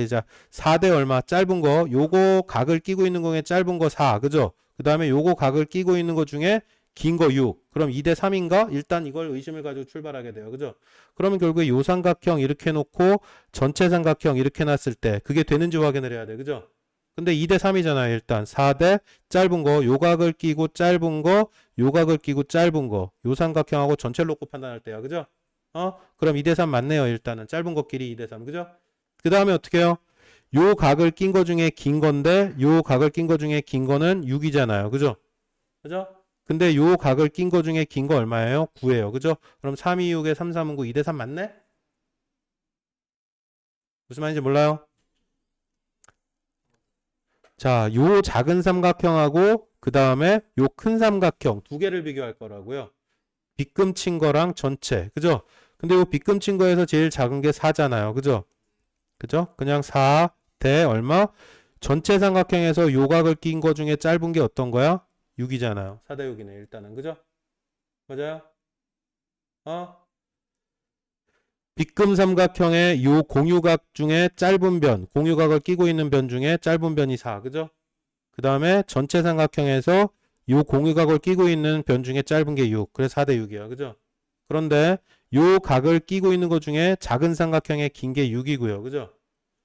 자, 4대 얼마? 짧은 거. 요거 각을 끼고 있는 거에 짧은 거 4. 그죠? 그 다음에 요거 각을 끼고 있는 거 중에 긴 거 6. 그럼 2대 3인가? 일단 이걸 의심을 가지고 출발하게 돼요. 그죠? 그러면 결국에 요 삼각형 이렇게 놓고 전체 삼각형 이렇게 놨을 때 그게 되는지 확인을 해야 돼. 그죠? 근데 2대 3이잖아요. 일단 4대 짧은 거, 요 각을 끼고 짧은 거, 요 각을 끼고 짧은 거. 요 삼각형하고 전체를 놓고 판단할 때야. 그죠? 그럼 2대 3 맞네요. 일단은 짧은 것끼리 2대 3. 그죠? 그 다음에 어떻게 해요? 요 각을 낀 거 중에 긴 건데 요 각을 낀 거 중에 긴 거는 6이잖아요. 그죠? 그죠? 근데 요 각을 낀 거 중에 긴 거 얼마예요? 9예요. 그죠? 그럼 3, 2, 6에 3, 3은 9, 2대 3 맞네? 무슨 말인지 몰라요? 자, 요 작은 삼각형하고 그 다음에 요 큰 삼각형 두 개를 비교할 거라고요. 빗금 친 거랑 전체. 그죠? 근데 요 빗금 친 거에서 제일 작은 게 4잖아요. 그죠? 그죠? 그냥 4 대 얼마? 전체 삼각형에서 요각을 낀 거 중에 짧은 게 어떤 거야? 6이잖아요. 4 대 6이네, 일단은. 그죠? 맞아요? 어? 빗금 삼각형의 요 공유각 중에 짧은 변, 공유각을 끼고 있는 변 중에 짧은 변이 4. 그죠? 그 다음에 전체 삼각형에서 요 공유각을 끼고 있는 변 중에 짧은 게 6. 그래서 4 대 6이야. 그죠? 그런데 요 각을 끼고 있는 것 중에 작은 삼각형의 긴 게 6이고요. 그죠?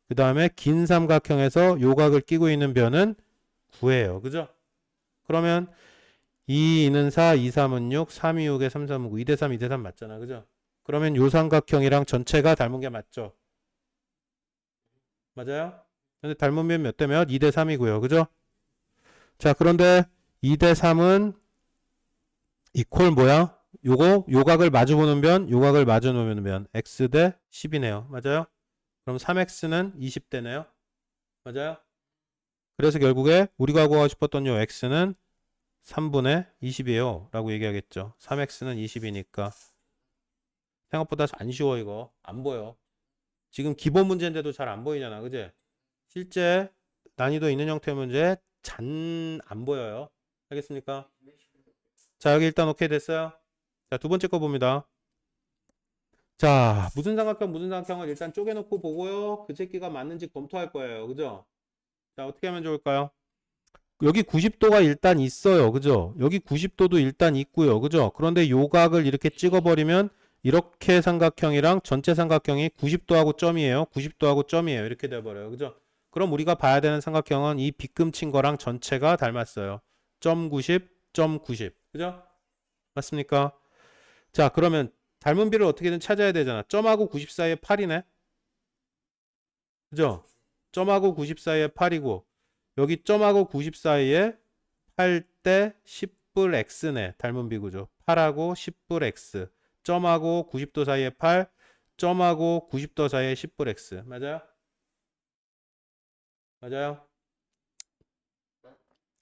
그 다음에 긴 삼각형에서 요각을 끼고 있는 변은 9예요. 그죠? 그러면 2, 2는 4, 2, 3은 6, 3, 2, 6에 3, 3은 9, 2대 3, 2대 3 맞잖아. 그죠? 그러면 요 삼각형이랑 전체가 닮은 게 맞죠? 맞아요? 근데 닮은 변 몇 대 몇? 2대 3이고요. 그죠? 자, 그런데 2대 3은 이퀄 뭐야? 요거 요각을 마주 보는 변, 요각을 마주 보는 변 x 대 10이네요. 맞아요? 그럼 3x는 20대네요. 맞아요? 그래서 결국에 우리가 구하고 싶었던 요 x는 3분의 20이에요. 라고 얘기하겠죠. 3x는 20이니까. 생각보다 안 쉬워 이거. 안 보여. 지금 기본 문제인데도 잘 안 보이잖아. 그지? 실제 난이도 있는 형태 문제 잔 안 보여요. 알겠습니까? 자, 여기 일단 오케이 됐어요. 자, 두 번째 거 봅니다. 자, 무슨 삼각형, 무슨 삼각형을 일단 쪼개놓고 보고요. 그 새끼가 맞는지 검토할 거예요. 그죠? 자, 어떻게 하면 좋을까요? 여기 90도가 일단 있어요. 그죠? 여기 90도도 일단 있고요. 그죠? 그런데 요 각을 이렇게 찍어버리면 이렇게 삼각형이랑 전체 삼각형이 90도하고 점이에요. 90도하고 점이에요. 이렇게 돼버려요. 그죠? 그럼 우리가 봐야 되는 삼각형은 이 빗금 친 거랑 전체가 닮았어요. 점 90, 점 90. 그죠? 맞습니까? 자, 그러면 닮은 비를 어떻게든 찾아야 되잖아. 점하고 90 사이에 8이네. 그죠? 점하고 90 사이에 8이고 여기 점하고 90 사이에 8대 10불 x네. 닮은 비구죠. 8하고 10불 x. 점하고 90도 사이에 8, 점하고 90도 사이에 10불 x. 맞아요? 맞아요?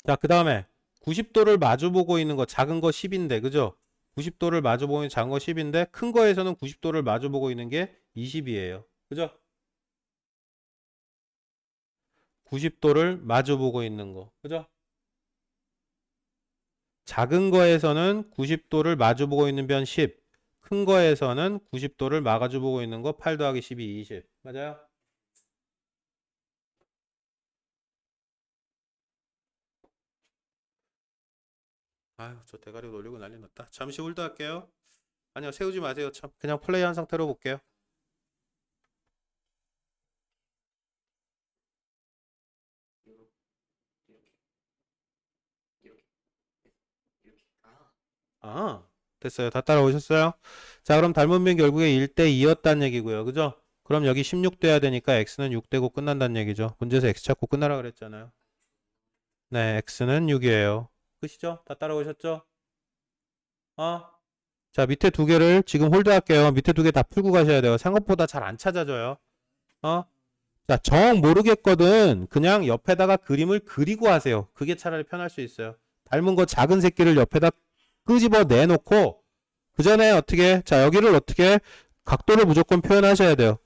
자, 그 다음에 90도를 마주보고 있는 거 작은 거 10인데 그죠? 90도를 마주보고 있는 작은 거 10인데 큰 거에서는 90도를 마주보고 있는 게 20이에요. 그죠? 90도를 마주보고 있는 거. 그죠? 작은 거에서는 90도를 마주보고 있는 변 10. 큰 거에서는 90도를 마주보고 있는 거 8 더하기 12, 20. 맞아요? 아유, 저 대가리 놀리고 난리 났다. 잠시 홀드 할게요. 아니요, 세우지 마세요. 참. 그냥 플레이한 상태로 볼게요. 아, 됐어요. 다 따라오셨어요? 자, 그럼 닮은 변 결국에 1대 2였다는 얘기고요. 그죠? 그럼 여기 16 돼야 되니까 x는 6 되고 끝난다는 얘기죠. 문제에서 x 찾고 끝나라 그랬잖아요. 네, x는 6이에요. 끝이죠? 다 따라오셨죠? 어? 자, 밑에 두 개를 지금 홀드 할게요. 밑에 두 개 다 풀고 가셔야 돼요. 생각보다 잘 안 찾아져요. 어? 자, 정 모르겠거든. 그냥 옆에다가 그림을 그리고 하세요. 그게 차라리 편할 수 있어요. 닮은 거 작은 새끼를 옆에다 끄집어 내놓고 그 전에 어떻게 자 여기를 어떻게 각도를 무조건 표현하셔야 돼요.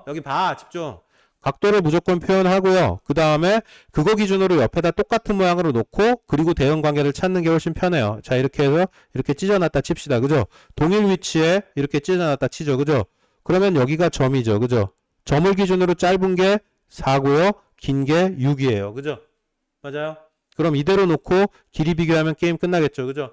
여기 봐 집중. 각도를 무조건 표현하고요. 그 다음에 그거 기준으로 옆에다 똑같은 모양으로 놓고 그리고 대응 관계를 찾는 게 훨씬 편해요. 자 이렇게 해서 이렇게 찢어놨다 칩시다. 그죠? 동일 위치에 이렇게 찢어놨다 치죠. 그죠? 그러면 여기가 점이죠. 그죠? 점을 기준으로 짧은 게 4고요. 긴 게 6이에요. 그죠? 맞아요? 그럼 이대로 놓고 길이 비교하면 게임 끝나겠죠. 그죠?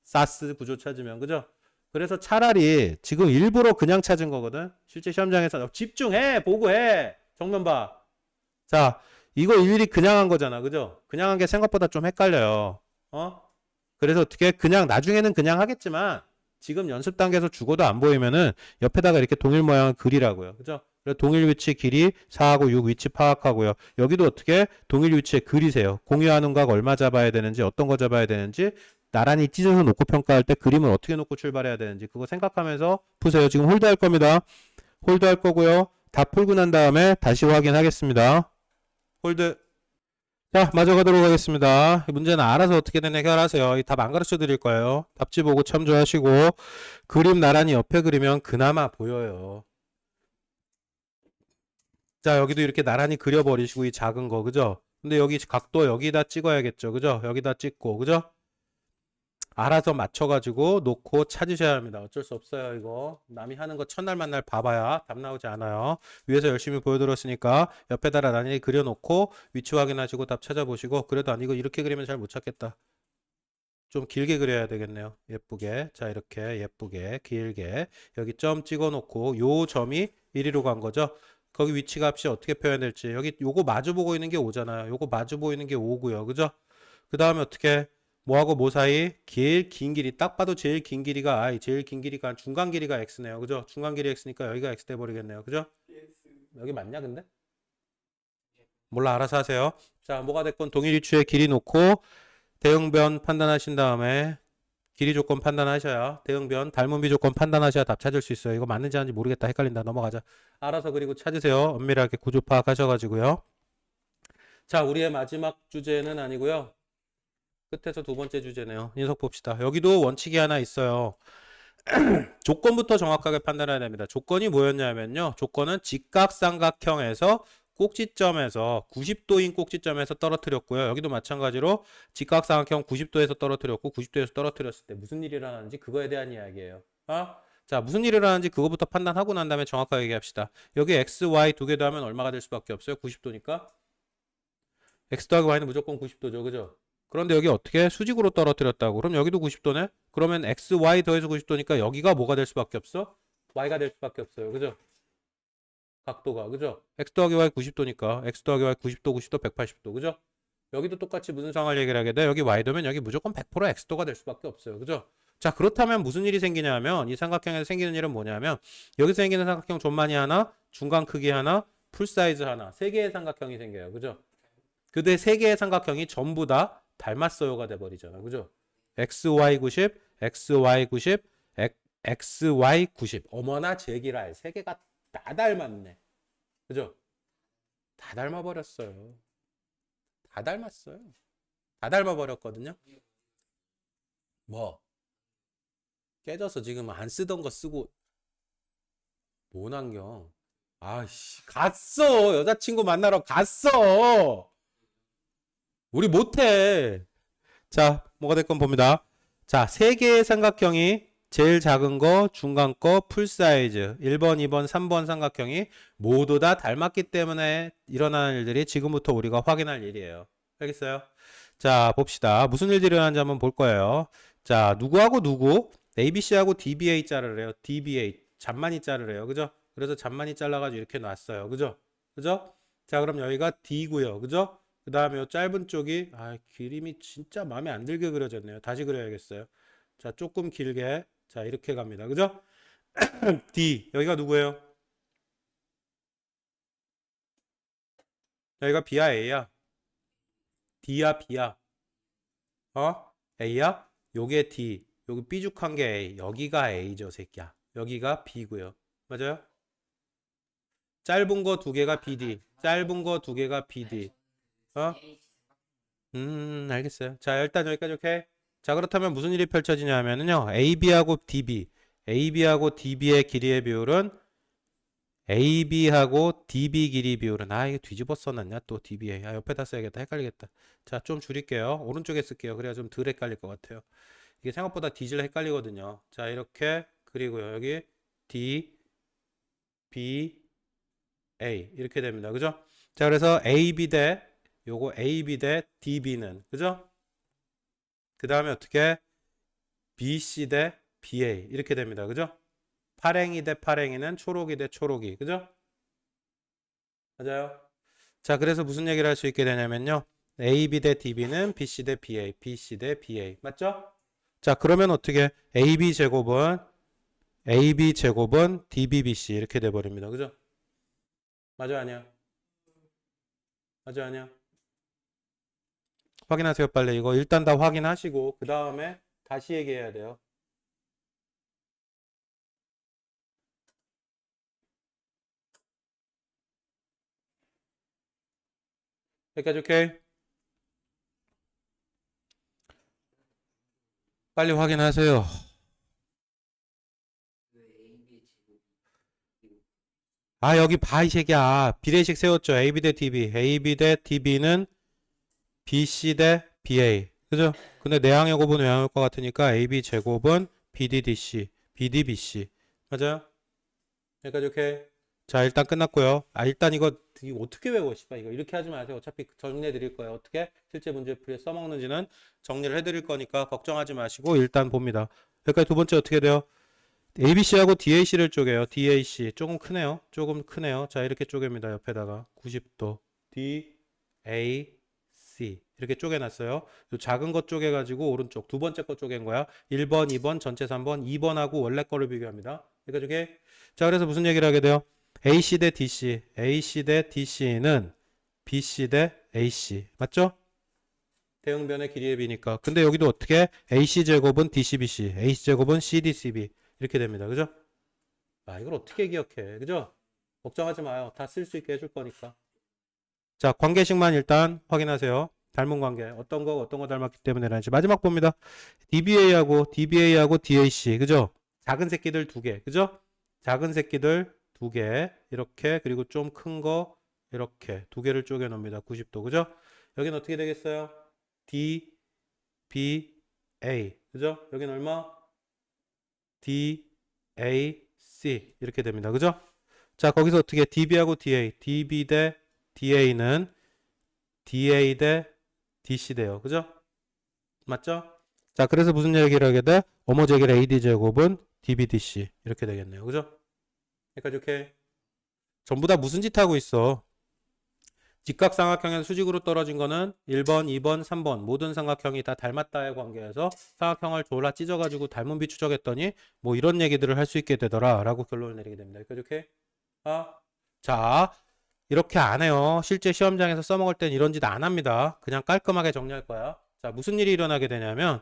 사스 구조 찾으면. 그죠? 그래서 차라리 지금 일부러 그냥 찾은 거거든. 실제 시험장에서 집중해. 보고 해. 정면 봐. 자, 이거 일일이 그냥 한 거잖아. 그죠? 그냥 한 게 생각보다 좀 헷갈려요. 그래서 어떻게 그냥 나중에는 그냥 하겠지만 지금 연습 단계에서 죽어도 안 보이면은 옆에다가 이렇게 동일 모양을 그리라고요. 그죠? 그래서 동일 위치 길이 4하고 6 위치 파악하고요. 여기도 어떻게 동일 위치에 그리세요. 공유하는 각 얼마 잡아야 되는지 어떤 거 잡아야 되는지 나란히 찢어서 놓고 평가할 때 그림을 어떻게 놓고 출발해야 되는지 그거 생각하면서 푸세요. 지금 홀드할 겁니다. 홀드할 거고요. 다 풀고 난 다음에 다시 확인하겠습니다. 홀드. 자, 마저 가도록 하겠습니다. 이 문제는 알아서 어떻게든 해결하세요. 이 답 안 가르쳐 드릴 거예요. 답지 보고 참조하시고 그림 나란히 옆에 그리면 그나마 보여요. 자, 여기도 이렇게 나란히 그려버리시고 이 작은 거, 그죠? 근데 여기 각도 여기다 찍어야겠죠, 그죠? 여기다 찍고, 그죠? 알아서 맞춰가지고 놓고 찾으셔야 합니다. 어쩔 수 없어요, 이거. 남이 하는 거 첫날 만날 봐봐야 답 나오지 않아요. 위에서 열심히 보여드렸으니까 옆에다가 나란히 그려놓고 위치 확인하시고 답 찾아보시고 그래도 아니고 이렇게 그리면 잘 못 찾겠다. 좀 길게 그려야 되겠네요. 예쁘게. 자, 이렇게 예쁘게 길게 여기 점 찍어놓고 요 점이 1위로 간 거죠. 거기 위치 값이 어떻게 표현될지 여기 요거 마주 보고 있는 게 5잖아요. 요거 마주 보이는 게 5고요. 그죠? 그 다음에 어떻게 뭐하고 뭐 사이 긴 길이 딱 봐도 제일 긴 길이가 I 제일 긴 길이가 중간 길이가 X네요. 그죠? 중간 길이 X니까 여기가 X 돼 버리겠네요. 그죠? 여기 맞냐 근데? 몰라 알아서 하세요. 자, 뭐가 됐건 동일 위치에 길이 놓고 대응변 판단하신 다음에 길이 조건 판단하셔야 대응변 닮은 비 조건 판단하셔야 답 찾을 수 있어요. 이거 맞는지 아닌지 모르겠다. 헷갈린다. 넘어가자. 알아서 그리고 찾으세요. 엄밀하게 구조 파악하셔가지고요. 자, 우리의 마지막 주제는 아니고요. 끝에서 두 번째 주제네요. 인석 봅시다. 여기도 원칙이 하나 있어요. 조건부터 정확하게 판단해야 됩니다. 조건이 뭐였냐면요. 조건은 직각삼각형에서 꼭지점에서 90도인 꼭지점에서 떨어뜨렸고요. 여기도 마찬가지로 직각삼각형 90도에서 떨어뜨렸고 90도에서 떨어뜨렸을 때 무슨 일이 일어나는지 그거에 대한 이야기예요. 자, 무슨 일이 일어나는지 그거부터 판단하고 난 다음에 정확하게 얘기합시다. 여기 x, y 두 개 더하면 얼마가 될 수밖에 없어요? 90도니까. x 더하기 y는 무조건 90도죠. 그죠? 그런데 여기 어떻게 수직으로 떨어뜨렸다고? 그럼 여기도 90도네? 그러면 x, y 더해서 90도니까 여기가 뭐가 될 수밖에 없어? y가 될 수밖에 없어요. 그죠? 각도가. 그죠? x 더하기 y 90도니까 x 더하기 y 90도, 90도, 180도. 그죠? 여기도 똑같이 무슨 상황을 얘기를 하게 돼? 여기 y도면 여기 무조건 100% x도가 될 수밖에 없어요. 그죠? 자, 그렇다면 무슨 일이 생기냐면 이 삼각형에서 생기는 일은 뭐냐면 여기서 생기는 삼각형 존만이 하나, 중간 크기 하나, 풀 사이즈 하나, 세 개의 삼각형이 생겨요. 그죠? 그대 세 개의 삼각형이 전부 다 닮았어요가 돼버리잖아. 그죠? XY 90, XY 90, XY 90. 어머나 제기랄. 세 개가 다 닮았네. 그죠? 다 닮아버렸어요. 다 닮았어요. 다 닮아버렸거든요. 뭐? 깨져서 지금 안 쓰던 거 쓰고 뭔 안경? 아씨 갔어. 여자친구 만나러 갔어. 우리 못해. 자, 뭐가 됐건 봅니다. 자, 세 개의 삼각형이 제일 작은 거, 중간 거, 풀 사이즈 1번, 2번, 3번 삼각형이 모두 다 닮았기 때문에 일어나는 일들이 지금부터 우리가 확인할 일이에요. 알겠어요? 자, 봅시다. 무슨 일들이 일어나는지 한번 볼 거예요. 자, 누구하고 누구? ABC하고 DBA 자르래요. DBA. 잔만이 자르래요. 그죠? 그래서 잔만이 잘라가지고 이렇게 놨어요. 그죠? 그죠? 자, 그럼 여기가 D고요. 그죠? 그 다음에 요 짧은 쪽이 그림이 진짜 마음에 안 들게 그려졌네요. 다시 그려야겠어요. 자, 조금 길게. 자, 이렇게 갑니다. 그죠? D. 여기가 누구예요? 여기가 B야, A야? D야, B야? A야? 요게 D. 여기 삐죽한 게 A. 여기가 A죠, 새끼야. 여기가 B고요. 맞아요? 짧은 거 두 개가 BD. 짧은 거 두 개가 BD. 어? 알겠어요. 자, 일단 여기까지 오케이. 자, 그렇다면 무슨 일이 펼쳐지냐면요. AB하고 DB. AB하고 DB의 길이의 비율은 AB하고 DB 길이 비율은 이거 뒤집어 써놨냐 또 DB에. 옆에다 써야겠다. 헷갈리겠다. 자, 좀 줄일게요. 오른쪽에 쓸게요. 그래야 좀 덜 헷갈릴 것 같아요. 이게 생각보다 D질 헷갈리거든요. 자, 이렇게 그리고요. 여기 D, B, A 이렇게 됩니다. 그죠? 자, 그래서 AB 대 요거 AB 대 DB는 그죠? 그 다음에 어떻게 BC 대 BA 이렇게 됩니다. 그죠? 파랭이 대 파랭이는 초록이 대 초록이 그죠? 맞아요. 자, 그래서 무슨 얘기를 할 수 있게 되냐면요. AB 대 DB는 BC 대 BA, BC 대 BA 맞죠? 자, 그러면 어떻게 AB 제곱은 DBBC 이렇게 돼버립니다. 그죠? 맞아 아니야? 맞아 아니야? 확인하세요 빨리. 이거 일단 다 확인하시고 그 다음에 다시 얘기해야 돼요. 여기까지 오케이? 빨리 확인하세요. 아 여기 봐 이 새끼야. 비례식 세웠죠. AB 대 DB. AB 대 DB는 BC 대 BA. 그죠? 근데 내항의 곱은 외항일 것 같으니까 AB 제곱은 BDDC, BDBC. 맞아요? 여기까지 오케이? 자 일단 끝났고요. 아 일단 이거 어떻게 외워? 씨발 이거 이렇게 하지 마세요. 어차피 정리해 드릴 거예요. 어떻게 실제 문제풀이에 써먹는지는 정리를 해 드릴 거니까 걱정하지 마시고 일단 봅니다. 여기까지 두 번째 어떻게 돼요? ABC하고 DAC를 쪼개요. DAC 조금 크네요. 조금 크네요. 자 이렇게 쪼갭니다. 옆에다가 90도 DAC 이렇게 쪼개놨어요. 요 작은 것 쪼개가지고 오른쪽 두 번째 거 쪼갠 거야. 1번, 2번, 전체 3번, 2번하고 원래 거를 비교합니다. 그러니까 저게 자 그래서 무슨 얘기를 하게 돼요? AC 대 DC, AC 대 DC는 BC 대 AC 맞죠? 대응변의 길이의 비니까. 근데 여기도 어떻게 AC 제곱은 DCBC, AC 제곱은 CDCB 이렇게 됩니다. 그죠? 아, 이걸 어떻게 기억해? 그죠? 걱정하지 마요. 다 쓸 수 있게 해줄 거니까. 자, 관계식만 일단 확인하세요. 닮은 관계. 어떤 거 닮았기 때문에라는지. 마지막 봅니다. DBA하고 DAC. 그죠? 작은 새끼들 두 개. 그죠? 작은 새끼들 두 개. 이렇게. 그리고 좀 큰 거. 이렇게. 두 개를 쪼개 놓습니다. 90도. 그죠? 여기는 어떻게 되겠어요? D, B, A. 그죠? 여기는 얼마? D, A, C. 이렇게 됩니다. 그죠? 자, 거기서 어떻게 DB하고 DA. DB 대 DA는 DA 대 DC 돼요. 그죠? 맞죠? 자, 그래서 무슨 얘기를 하게 돼? 어머제길 AD 제곱은 DBDC. 이렇게 되겠네요. 그죠? 여기까지 오케이. 전부 다 무슨 짓 하고 있어? 직각삼각형에서 수직으로 떨어진 거는 1번, 2번, 3번 모든 삼각형이 다 닮았다의 관계에서 삼각형을 졸라 찢어가지고 닮은 비 추적했더니 뭐 이런 얘기들을 할 수 있게 되더라 라고 결론을 내리게 됩니다. 여기까지 오케이? 자 이렇게 안 해요. 실제 시험장에서 써먹을 땐 이런 짓 안 합니다. 그냥 깔끔하게 정리할 거야. 자 무슨 일이 일어나게 되냐면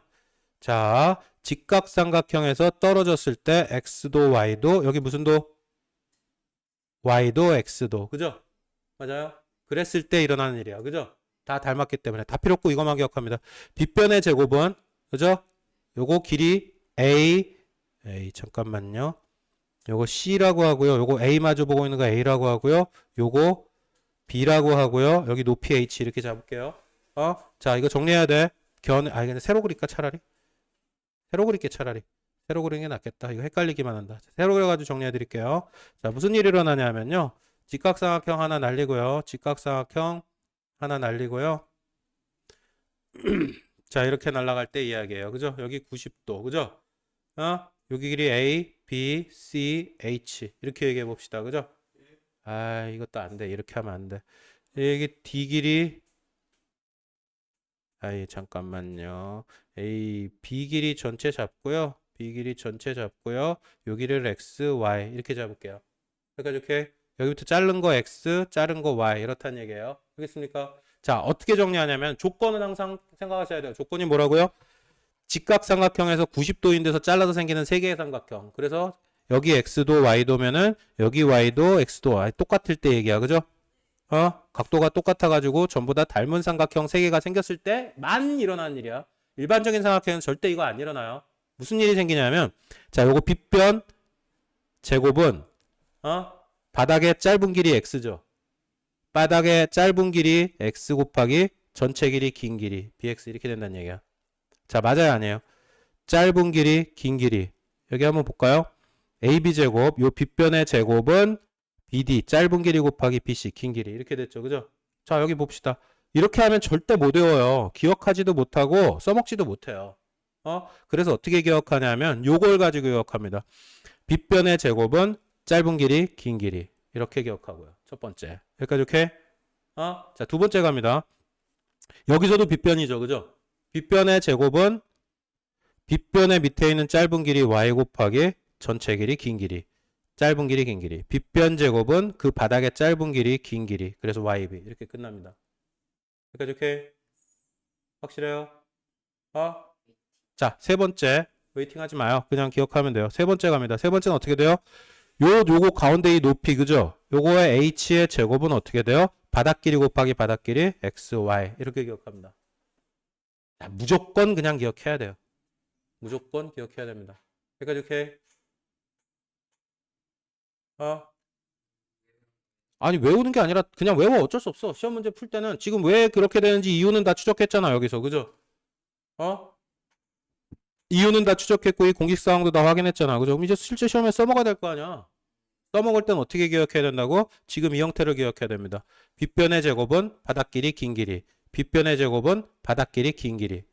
자 직각삼각형에서 떨어졌을 때 x도 y도 여기 무슨 도? y도 x도 그죠? 맞아요? 그랬을 때 일어나는 일이야. 그죠? 다 닮았기 때문에 다 필요 없고 이것만 기억합니다. 빗변의 제곱은 그죠? 요거 길이 A 잠깐만요. 요거 C라고 하고요. 요거 A 마주 보고 있는 거 A라고 하고요. 요거 B라고 하고요. 여기 높이 H 이렇게 잡을게요. 자, 이거 정리해야 돼. 근데 세로 그릴까 차라리? 세로 그릴게 차라리. 세로 그리는 게 낫겠다. 이거 헷갈리기만 한다. 세로 그려가지고 정리해 드릴게요. 자, 무슨 일이 일어나냐면요. 직각삼각형 하나 날리고요. 직각삼각형 하나 날리고요. 자, 이렇게 날아갈 때 이야기예요. 그죠? 여기 90도. 그죠? 여기 길이 A, B, C, H. 이렇게 얘기해 봅시다. 그죠? 아, 이것도 안 돼. 이렇게 하면 안 돼. 여기 D 길이 잠깐만요. A, B 길이 전체 잡고요. B 길이 전체 잡고요. 여기를 X, Y 이렇게 잡을게요. 그러니까 이렇게 여기부터 자른 거 X, 자른 거 Y 이렇다는 얘기예요. 알겠습니까? 자, 어떻게 정리하냐면 조건은 항상 생각하셔야 돼요. 조건이 뭐라고요? 직각삼각형에서 90도인 데서 잘라서 생기는 세 개의 삼각형. 그래서 여기 X도 Y도면은 여기 Y도 X도 Y 똑같을 때 얘기야. 그죠? 각도가 똑같아가지고 전부 다 닮은 삼각형 세 개가 생겼을 때만 일어나는 일이야. 일반적인 삼각형은 절대 이거 안 일어나요. 무슨 일이 생기냐면 자, 요거 빗변 제곱은 바닥의 짧은 길이 x죠. 바닥의 짧은 길이 x 곱하기 전체 길이 긴 길이 bx 이렇게 된다는 얘기야. 자, 맞아요, 아니에요? 짧은 길이, 긴 길이. 여기 한번 볼까요? ab 제곱, 요 빗변의 제곱은 bd, 짧은 길이 곱하기 bc, 긴 길이. 이렇게 됐죠, 그죠? 자, 여기 봅시다. 이렇게 하면 절대 못 외워요. 기억하지도 못하고 써먹지도 못해요. 그래서 어떻게 기억하냐면 요걸 가지고 기억합니다. 빗변의 제곱은 짧은 길이, 긴 길이. 이렇게 기억하고요. 첫 번째. 여기까지 오케이? 자, 두 번째 갑니다. 여기서도 빗변이죠. 그죠? 빗변의 제곱은 빗변의 밑에 있는 짧은 길이 y 곱하기 전체 길이, 긴 길이. 짧은 길이 긴 길이. 빗변 제곱은 그 바닥의 짧은 길이 긴 길이. 그래서 yb 이렇게 끝납니다. 여기까지 오케이? 확실해요? 어? 자, 세 번째 웨이팅 하지 마요. 그냥 기억하면 돼요. 세 번째 갑니다. 세 번째는 어떻게 돼요? 요거 가운데 이 높이 그죠? 요거의 h의 제곱은 어떻게 돼요? 바닥 길이 곱하기 바닥 길이 x, y 이렇게 기억합니다. 자, 무조건 그냥 기억해야 돼요. 무조건 기억해야 됩니다. 여기까지 오케이? 아니 외우는 게 아니라 그냥 외워. 어쩔 수 없어. 시험 문제 풀 때는 지금 왜 그렇게 되는지 이유는 다 추적했잖아 여기서. 그죠? 이유는 다 추적했고 이 공식 사항도 다 확인했잖아. 그죠? 그럼 이제 실제 시험에 써먹어야 될 거 아니야. 써먹을 땐 어떻게 기억해야 된다고? 지금 이 형태를 기억해야 됩니다. 빗변의 제곱은 바닥 길이 긴 길이. 빗변의 제곱은 바닥 길이 긴 길이.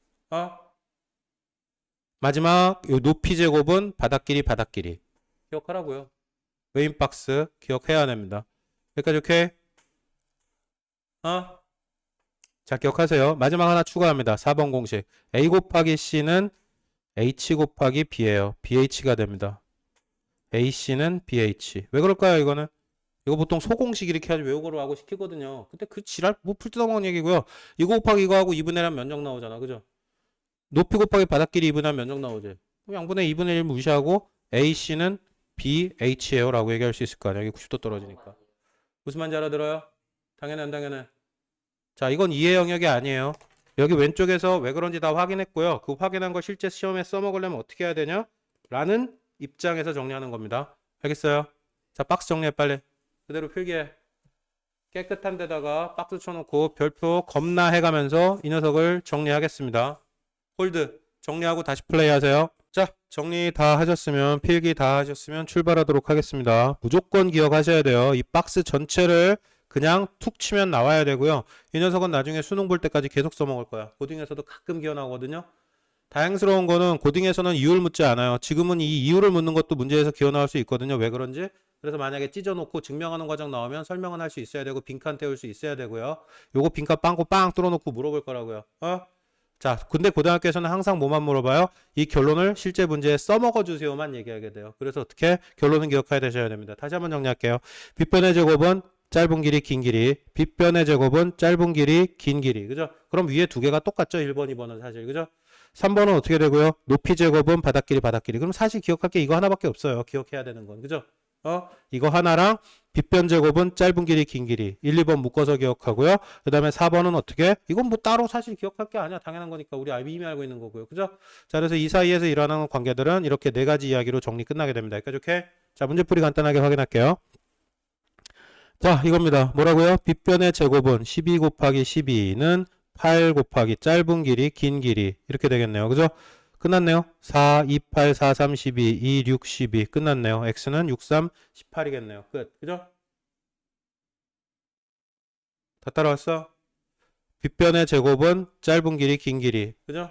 마지막 요 높이 제곱은 바닥 길이 바닥 길이. 기억하라고요. 웨인박스 기억해야 됩니다. 여기까지 오케이? 자, 기억하세요. 마지막 하나 추가합니다. 4번 공식. A 곱하기 C는 H 곱하기 B예요. BH가 됩니다. AC는 BH. 왜 그럴까요, 이거는? 이거 보통 소공식 이렇게 하지 외우고로 하고 시키거든요. 근데 그 지랄 뭐 풀 뜯어먹는 얘기고요. 이거 곱하기 이거 하고 2분의 1 하면 면적 나오잖아. 그죠? 높이 곱하기 바닥끼리 2분의 1 하면 면적 나오지. 양분의 2분의 1 무시하고 AC는 BH예요 라고 얘기할 수 있을 거 아니야. 이게 90도 떨어지니까. 무슨 말인지 알아들어요? 당연해 안 당연해? 자, 이건 이해 영역이 아니에요. 여기 왼쪽에서 왜 그런지 다 확인했고요. 그 확인한 거 실제 시험에 써먹으려면 어떻게 해야 되냐? 라는 입장에서 정리하는 겁니다. 알겠어요? 자, 박스 정리해 빨리. 그대로 필기해. 깨끗한 데다가 박스 쳐놓고 별표 겁나 해가면서 이 녀석을 정리하겠습니다. 홀드 정리하고 다시 플레이 하세요. 자, 정리 다 하셨으면 필기 다 하셨으면 출발하도록 하겠습니다. 무조건 기억하셔야 돼요. 이 박스 전체를 그냥 툭 치면 나와야 되고요. 이 녀석은 나중에 수능 볼 때까지 계속 써먹을 거야. 고딩에서도 가끔 기어 나오거든요. 다행스러운 거는 고딩에서는 이유를 묻지 않아요. 지금은 이 이유를 묻는 것도 문제에서 기어 나올 수 있거든요. 왜 그런지? 그래서 만약에 찢어놓고 증명하는 과정 나오면 설명은 할 수 있어야 되고 빈칸 태울 수 있어야 되고요. 요거 빈칸 빵꾸 빵 뚫어놓고 물어볼 거라고요. 자, 근데 고등학교에서는 항상 뭐만 물어봐요? 이 결론을 실제 문제에 써먹어 주세요만 얘기하게 돼요. 그래서 어떻게? 결론은 기억해야 되셔야 됩니다. 다시 한번 정리할게요. 빗변의 제곱은 짧은 길이 긴 길이. 빗변의 제곱은 짧은 길이 긴 길이. 그죠? 그럼 위에 두 개가 똑같죠? 1번, 2번은 사실. 그죠? 3번은 어떻게 되고요? 높이 제곱은 바닥 길이 바닥 길이. 그럼 사실 기억할 게 이거 하나밖에 없어요. 기억해야 되는 건. 그죠? 이거 하나랑 빗변 제곱은 짧은 길이 긴 길이 1, 2번 묶어서 기억하고요. 그 다음에 4번은 어떻게? 이건 뭐 따로 사실 기억할 게 아니야. 당연한 거니까 우리 이미 알고 있는 거고요. 그죠? 자, 그래서 이 사이에서 일어나는 관계들은 이렇게 네 가지 이야기로 정리 끝나게 됩니다. 여기까지 오케이? 자, 문제풀이 간단하게 확인할게요. 자, 이겁니다. 뭐라고요? 빗변의 제곱은 12 곱하기 12는 8 곱하기 짧은 길이 긴 길이 이렇게 되겠네요. 그죠? 끝났네요. 4, 2, 8, 4, 3, 12, 2, 6, 12 끝났네요. x는 6, 3, 18이겠네요. 끝. 그죠? 다 따라왔어? 빗변의 제곱은 짧은 길이 긴 길이. 그죠?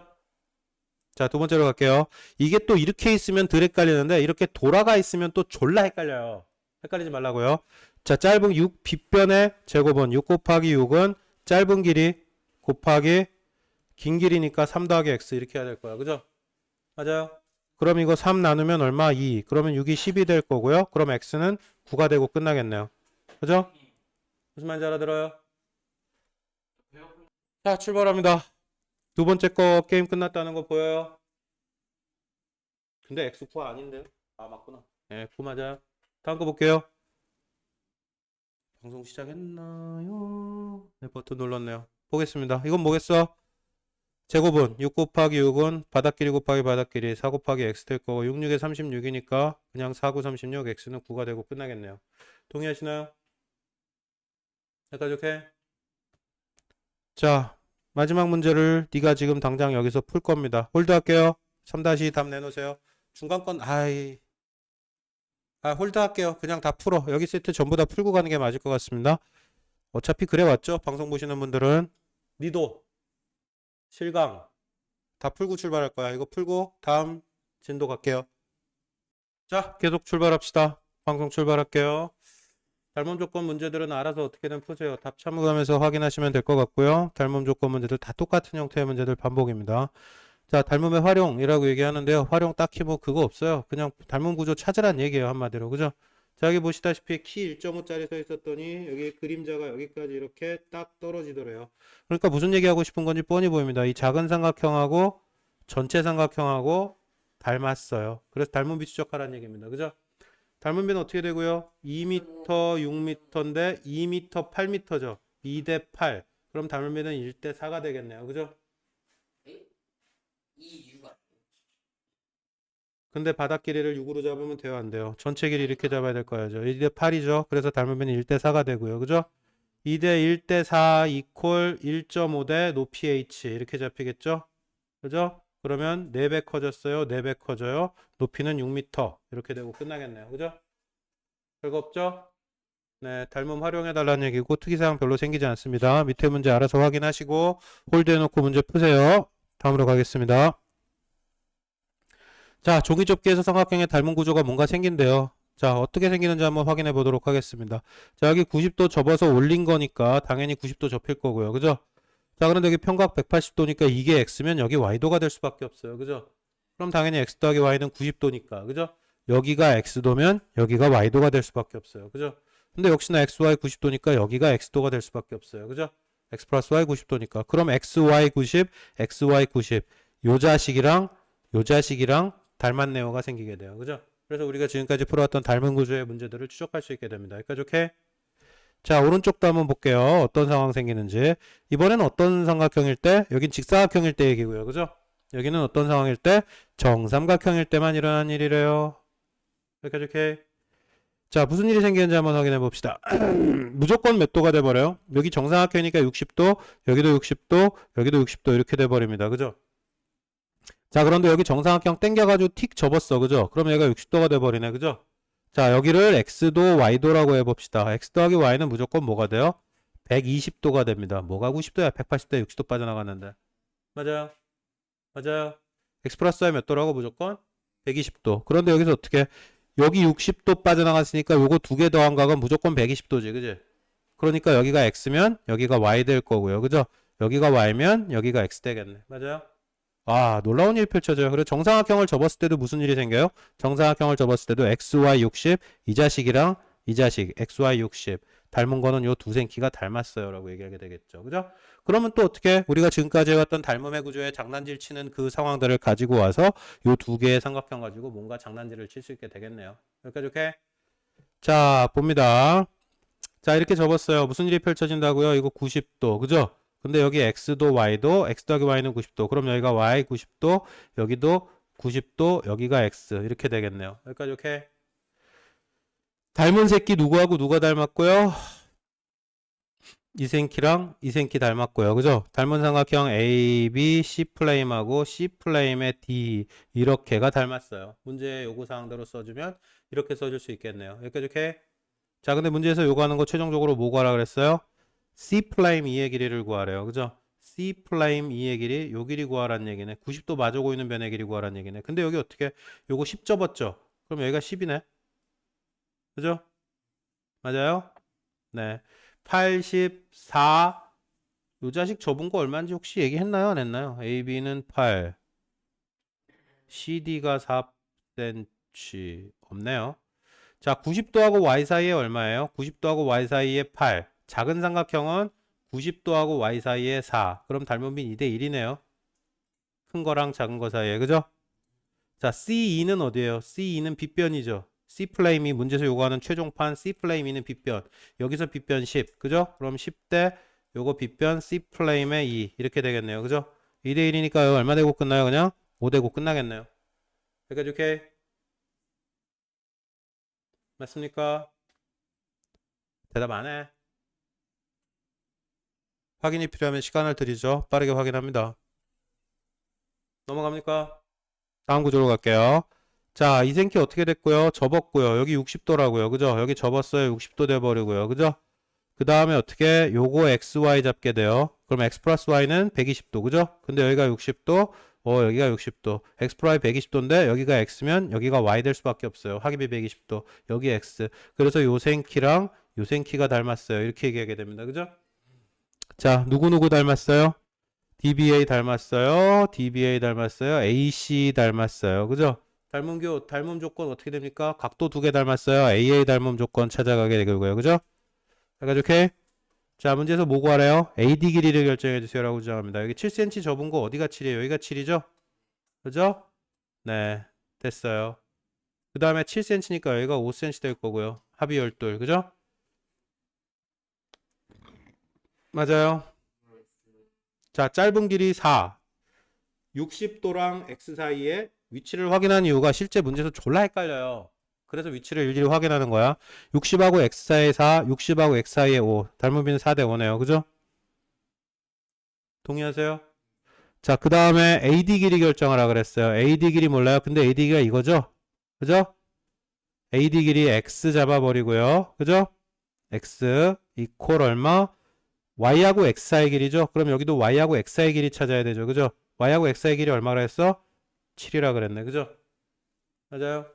자, 두 번째로 갈게요. 이게 또 이렇게 있으면 덜 헷갈리는데 이렇게 돌아가 있으면 또 졸라 헷갈려요. 헷갈리지 말라고요. 자, 짧은 6 빗변의 제곱은 6 곱하기 6은 짧은 길이 곱하기 긴 길이니까 3 더하기 x 이렇게 해야 될 거야. 그죠? 맞아요. 그럼 이거 3 나누면 얼마? 2. 그러면 6이 10이 될 거고요. 그럼 x는 9가 되고 끝나겠네요. 그죠? 무슨 말인지 알아들어요? 자, 출발합니다. 두 번째 거 게임 끝났다는 거 보여요? 근데 x 9 아닌데? 아, 맞구나. 네, 9 맞아요. 다음 거 볼게요. 방송 시작했나요? 네, 버튼 눌렀네요. 보겠습니다. 이건 뭐겠어? 제곱은 6 곱하기 6은 바닥길이 곱하기 바닥길이 4 곱하기 x 될 거고 6, 6에 36이니까 그냥 4, 9, 36 x는 9가 되고 끝나겠네요. 동의하시나요? 여기까지 오케이? 자, 마지막 문제를 네가 지금 당장 여기서 풀 겁니다. 홀드 할게요. 3다시 답 내놓으세요. 중간 건 홀드 할게요. 그냥 다 풀어. 여기 세트 전부 다 풀고 가는 게 맞을 것 같습니다. 어차피 그래 왔죠? 방송 보시는 분들은 니도 실강 다 풀고 출발할 거야. 이거 풀고 다음 진도 갈게요. 자, 계속 출발합시다. 방송 출발할게요. 닮음 조건 문제들은 알아서 어떻게든 푸세요. 답 참고하면서 확인하시면 될 것 같고요. 닮음 조건 문제들 다 똑같은 형태의 문제들 반복입니다. 자, 닮음의 활용이라고 얘기하는데요. 활용 딱히 뭐 그거 없어요. 그냥 닮음 구조 찾으란 얘기예요. 한마디로. 그죠? 자, 여기 보시다시피 키 1.5짜리 서 있었더니 여기 그림자가 여기까지 이렇게 딱 떨어지더래요. 그러니까 무슨 얘기하고 싶은 건지 뻔히 보입니다. 이 작은 삼각형하고 전체 삼각형하고 닮았어요. 그래서 닮은 비 추적하라는 얘기입니다. 그죠? 닮은 비는 어떻게 되고요? 2m, 6m인데 2m, 8m죠. 2대 8. 그럼 닮은 비는 1대 4가 되겠네요. 그죠? 근데 바닥 길이를 6으로 잡으면 돼요, 안 돼요? 전체 길이 이렇게 잡아야 될 거야죠. 2대 8이죠. 그래서 닮은 비는 1대 4가 되고요. 그죠? 2대 1대 4 이퀄 1.5대 높이 h 이렇게 잡히겠죠? 그죠? 그러면 4배 커졌어요. 4배 커져요. 높이는 6m 이렇게 되고 끝나겠네요. 그죠? 별거 없죠? 네, 닮음 활용해 달라는 얘기고 특이사항 별로 생기지 않습니다. 밑에 문제 알아서 확인하시고 홀드해 놓고 문제 푸세요. 다음으로 가겠습니다. 자, 종이 접기에서 삼각형의 닮은 구조가 뭔가 생긴대요. 자, 어떻게 생기는지 한번 확인해 보도록 하겠습니다. 자, 여기 90도 접어서 올린 거니까 당연히 90도 접힐 거고요. 그죠? 자, 그런데 여기 평각 180도니까 이게 x면 여기 y도가 될 수밖에 없어요. 그죠? 그럼 당연히 x 더하기 y는 90도니까. 그죠? 여기가 x도면 여기가 y도가 될 수밖에 없어요. 그죠? 근데 역시나 xy 90도니까 여기가 x도가 될 수밖에 없어요. 그죠? x 플러스 y 90도니까. 그럼 xy 90, xy 90. 요 자식이랑 닮았네요가 생기게 돼요. 그죠? 그래서 우리가 지금까지 풀어왔던 닮은 구조의 문제들을 추적할 수 있게 됩니다. 여기까지 오케이? 자, 오른쪽도 한번 볼게요. 어떤 상황 생기는지. 이번에는 어떤 삼각형일 때? 여긴 직사각형일 때 얘기고요. 그죠? 여기는 어떤 상황일 때? 정삼각형일 때만 일어나는 일이래요. 여기까지 오케이? 자, 무슨 일이 생기는지 한번 확인해 봅시다. 무조건 몇 도가 돼버려요? 여기 정삼각형이니까 60도, 여기도 60도, 여기도 60도 이렇게 돼버립니다. 그죠? 자, 그런데 여기 정삼각형 땡겨가지고 틱 접었어. 그죠? 그럼 얘가 60도가 돼버리네. 그죠? 자, 여기를 x도 y도라고 해봅시다. x 더하기 y는 무조건 뭐가 돼요? 120도가 됩니다. 뭐가 90도야? 180도, 60도 빠져나갔는데. 맞아요. 맞아요. x 플러스 y 몇 도라고 무조건? 120도. 그런데 여기서 어떻게? 여기 60도 빠져나갔으니까 요거 두 개 더한 각은 무조건 120도지. 그지? 그러니까 여기가 x면 여기가 y 될 거고요. 그죠? 여기가 y면 여기가 x 되겠네. 맞아요? 아, 놀라운 일이 펼쳐져요. 그리고 정삼각형을 접었을 때도 무슨 일이 생겨요? 정삼각형을 접었을 때도 xy 60, 이 자식이랑 이 자식 xy 60 닮은 거는 요 두 생키가 닮았어요 라고 얘기하게 되겠죠. 그죠? 그러면 또 어떻게 우리가 지금까지 해왔던 닮음의 구조에 장난질 치는 그 상황들을 가지고 와서 요 두 개의 삼각형 가지고 뭔가 장난질을 칠 수 있게 되겠네요. 여기까지 오케이? 자, 봅니다. 자, 이렇게 접었어요. 무슨 일이 펼쳐진다고요? 이거 90도. 그죠? 근데 여기 x도 y도 x 더하기 y는 90도. 그럼 여기가 y 90도, 여기도 90도, 여기가 x. 이렇게 되겠네요. 여기까지 오케이? 닮은 새끼 누구하고 누가 닮았고요? 이 새끼랑 이 새끼 닮았고요. 그죠? 닮은 삼각형 A, B, C 플레임하고 C 플레임의 D 이렇게가 닮았어요. 문제 요구사항대로 써주면 이렇게 써줄 수 있겠네요. 여기까지 오케이? 자, 근데 문제에서 요구하는 거 최종적으로 뭐 구하라 그랬어요? C 플레임 2의 길이를 구하래요. 그죠? C 플레임 2의 길이, 요 길이 구하라는 얘기네. 90도 마저 고이는 변의 길이 구하라는 얘기네. 근데 여기 어떻게, 요거 10 접었죠? 그럼 여기가 10이네. 그죠? 맞아요? 네. 84, 요 자식 접은 거 얼마인지 혹시 얘기했나요? 안 했나요? AB는 8, CD가 4cm. 없네요. 자, 90도하고 y 사이에 얼마예요? 90도하고 y 사이에 8. 작은 삼각형은 90도하고 y 사이에 4. 그럼 닮은 빈 2대 1이네요. 큰 거랑 작은 거 사이에. 그죠? 자, C2는 어디예요? C2는 빗변이죠. C 플레임이 문제에서 요구하는 최종판 C 플레임이는 빗변. 여기서 빗변 10. 그죠? 그럼 10대 요거 빗변 C 플레임의 2. 이렇게 되겠네요. 그죠? 2대 1이니까 얼마 되고 끝나요? 그냥 5 되고 끝나겠네요. 여기까지 오케이? 맞습니까? 대답 안 해. 확인이 필요하면 시간을 드리죠. 빠르게 확인합니다. 넘어갑니까? 다음 구조로 갈게요. 자, 이 생키 어떻게 됐고요? 접었고요. 여기 60도라고요. 그죠? 여기 접었어요. 60도 돼버리고요. 그죠? 그 다음에 어떻게 요거 xy 잡게 돼요. 그럼 x 플러스 y는 120도. 그죠? 근데 여기가 60도, 여기가 60도. x 플러스 y 120도인데 여기가 x면 여기가 y 될 수밖에 없어요. 합이 120도. 여기 x. 그래서 요 생키랑 요 생키가 닮았어요. 이렇게 얘기하게 됩니다. 그죠? 자, 누구누구 닮았어요? DBA 닮았어요. DBA 닮았어요. AC 닮았어요. 그죠? 닮음 조건 어떻게 됩니까? 각도 두 개 닮았어요. AA 닮음 조건 찾아가게 되고요. 그죠? 여기까지 오케이? 자, 문제에서 뭐 구하래요? AD 길이를 결정해 주세요라고 주장합니다. 여기 7cm 접은 거 어디가 7이에요? 여기가 7이죠? 그죠? 네, 됐어요. 그 다음에 7cm니까 여기가 5cm 될 거고요. 합이 12, 그죠? 맞아요. 자, 짧은 길이 4. 60도랑 X 사이에 위치를 확인한 이유가 실제 문제에서 졸라 헷갈려요. 그래서 위치를 일일이 확인하는 거야. 60하고 X 사이에 4, 60하고 X 사이에 5. 닮은비는 4대 5네요. 그죠? 동의하세요? 자, 그 다음에 AD 길이 결정하라 그랬어요. AD 길이 몰라요? 근데 AD 길이가 이거죠? 그죠? AD 길이 X 잡아버리고요. 그죠? X 이퀄 얼마? Y하고 X사의 길이죠? 그럼 여기도 Y하고 X사의 길이 찾아야 되죠. 그죠? Y하고 X사의 길이 얼마라 했어? 7이라 그랬네. 그죠? 맞아요.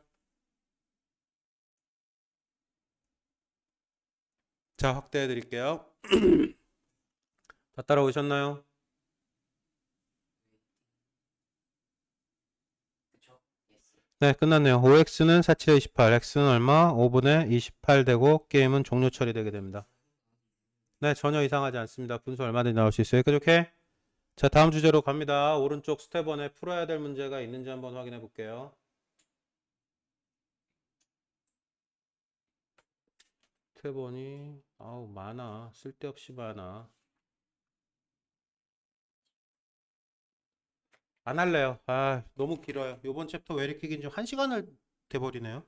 자, 확대해 드릴게요. 다 따라오셨나요? 네, 끝났네요. 5x는 4, 7에 28, x는 얼마? 5분의 28 되고 게임은 종료 처리되게 됩니다. 네, 전혀 이상하지 않습니다. 분수 얼마든지 나올 수 있어요. 이렇게. 자, 다음 주제로 갑니다. 오른쪽 스텝 1에 풀어야 될 문제가 있는지 한번 확인해 볼게요. 스텝 1이 아우 많아. 쓸데없이 많아. 안 할래요. 아, 너무 길어요. 요번 챕터 왜 이렇게 긴지 1시간을 돼버리네요.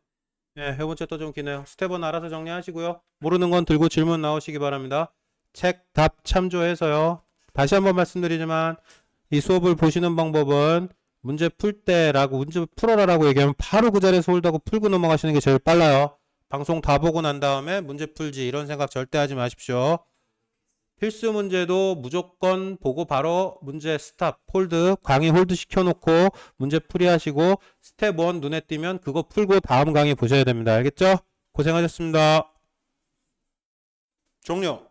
네, 요번 챕터 좀 기네요. 스텝 1 알아서 정리하시고요. 모르는 건 들고 질문 나오시기 바랍니다. 책 답 참조해서요. 다시 한번 말씀드리지만 이 수업을 보시는 방법은 문제 풀 때라고 문제 풀어라라고 얘기하면 바로 그 자리에서 홀드하고 풀고 넘어가시는 게 제일 빨라요. 방송 다 보고 난 다음에 문제 풀지 이런 생각 절대 하지 마십시오. 필수 문제도 무조건 보고 바로 문제 스탑, 홀드, 강의 홀드 시켜놓고 문제 풀이하시고 스텝 1 눈에 띄면 그거 풀고 다음 강의 보셔야 됩니다. 알겠죠? 고생하셨습니다. 종료.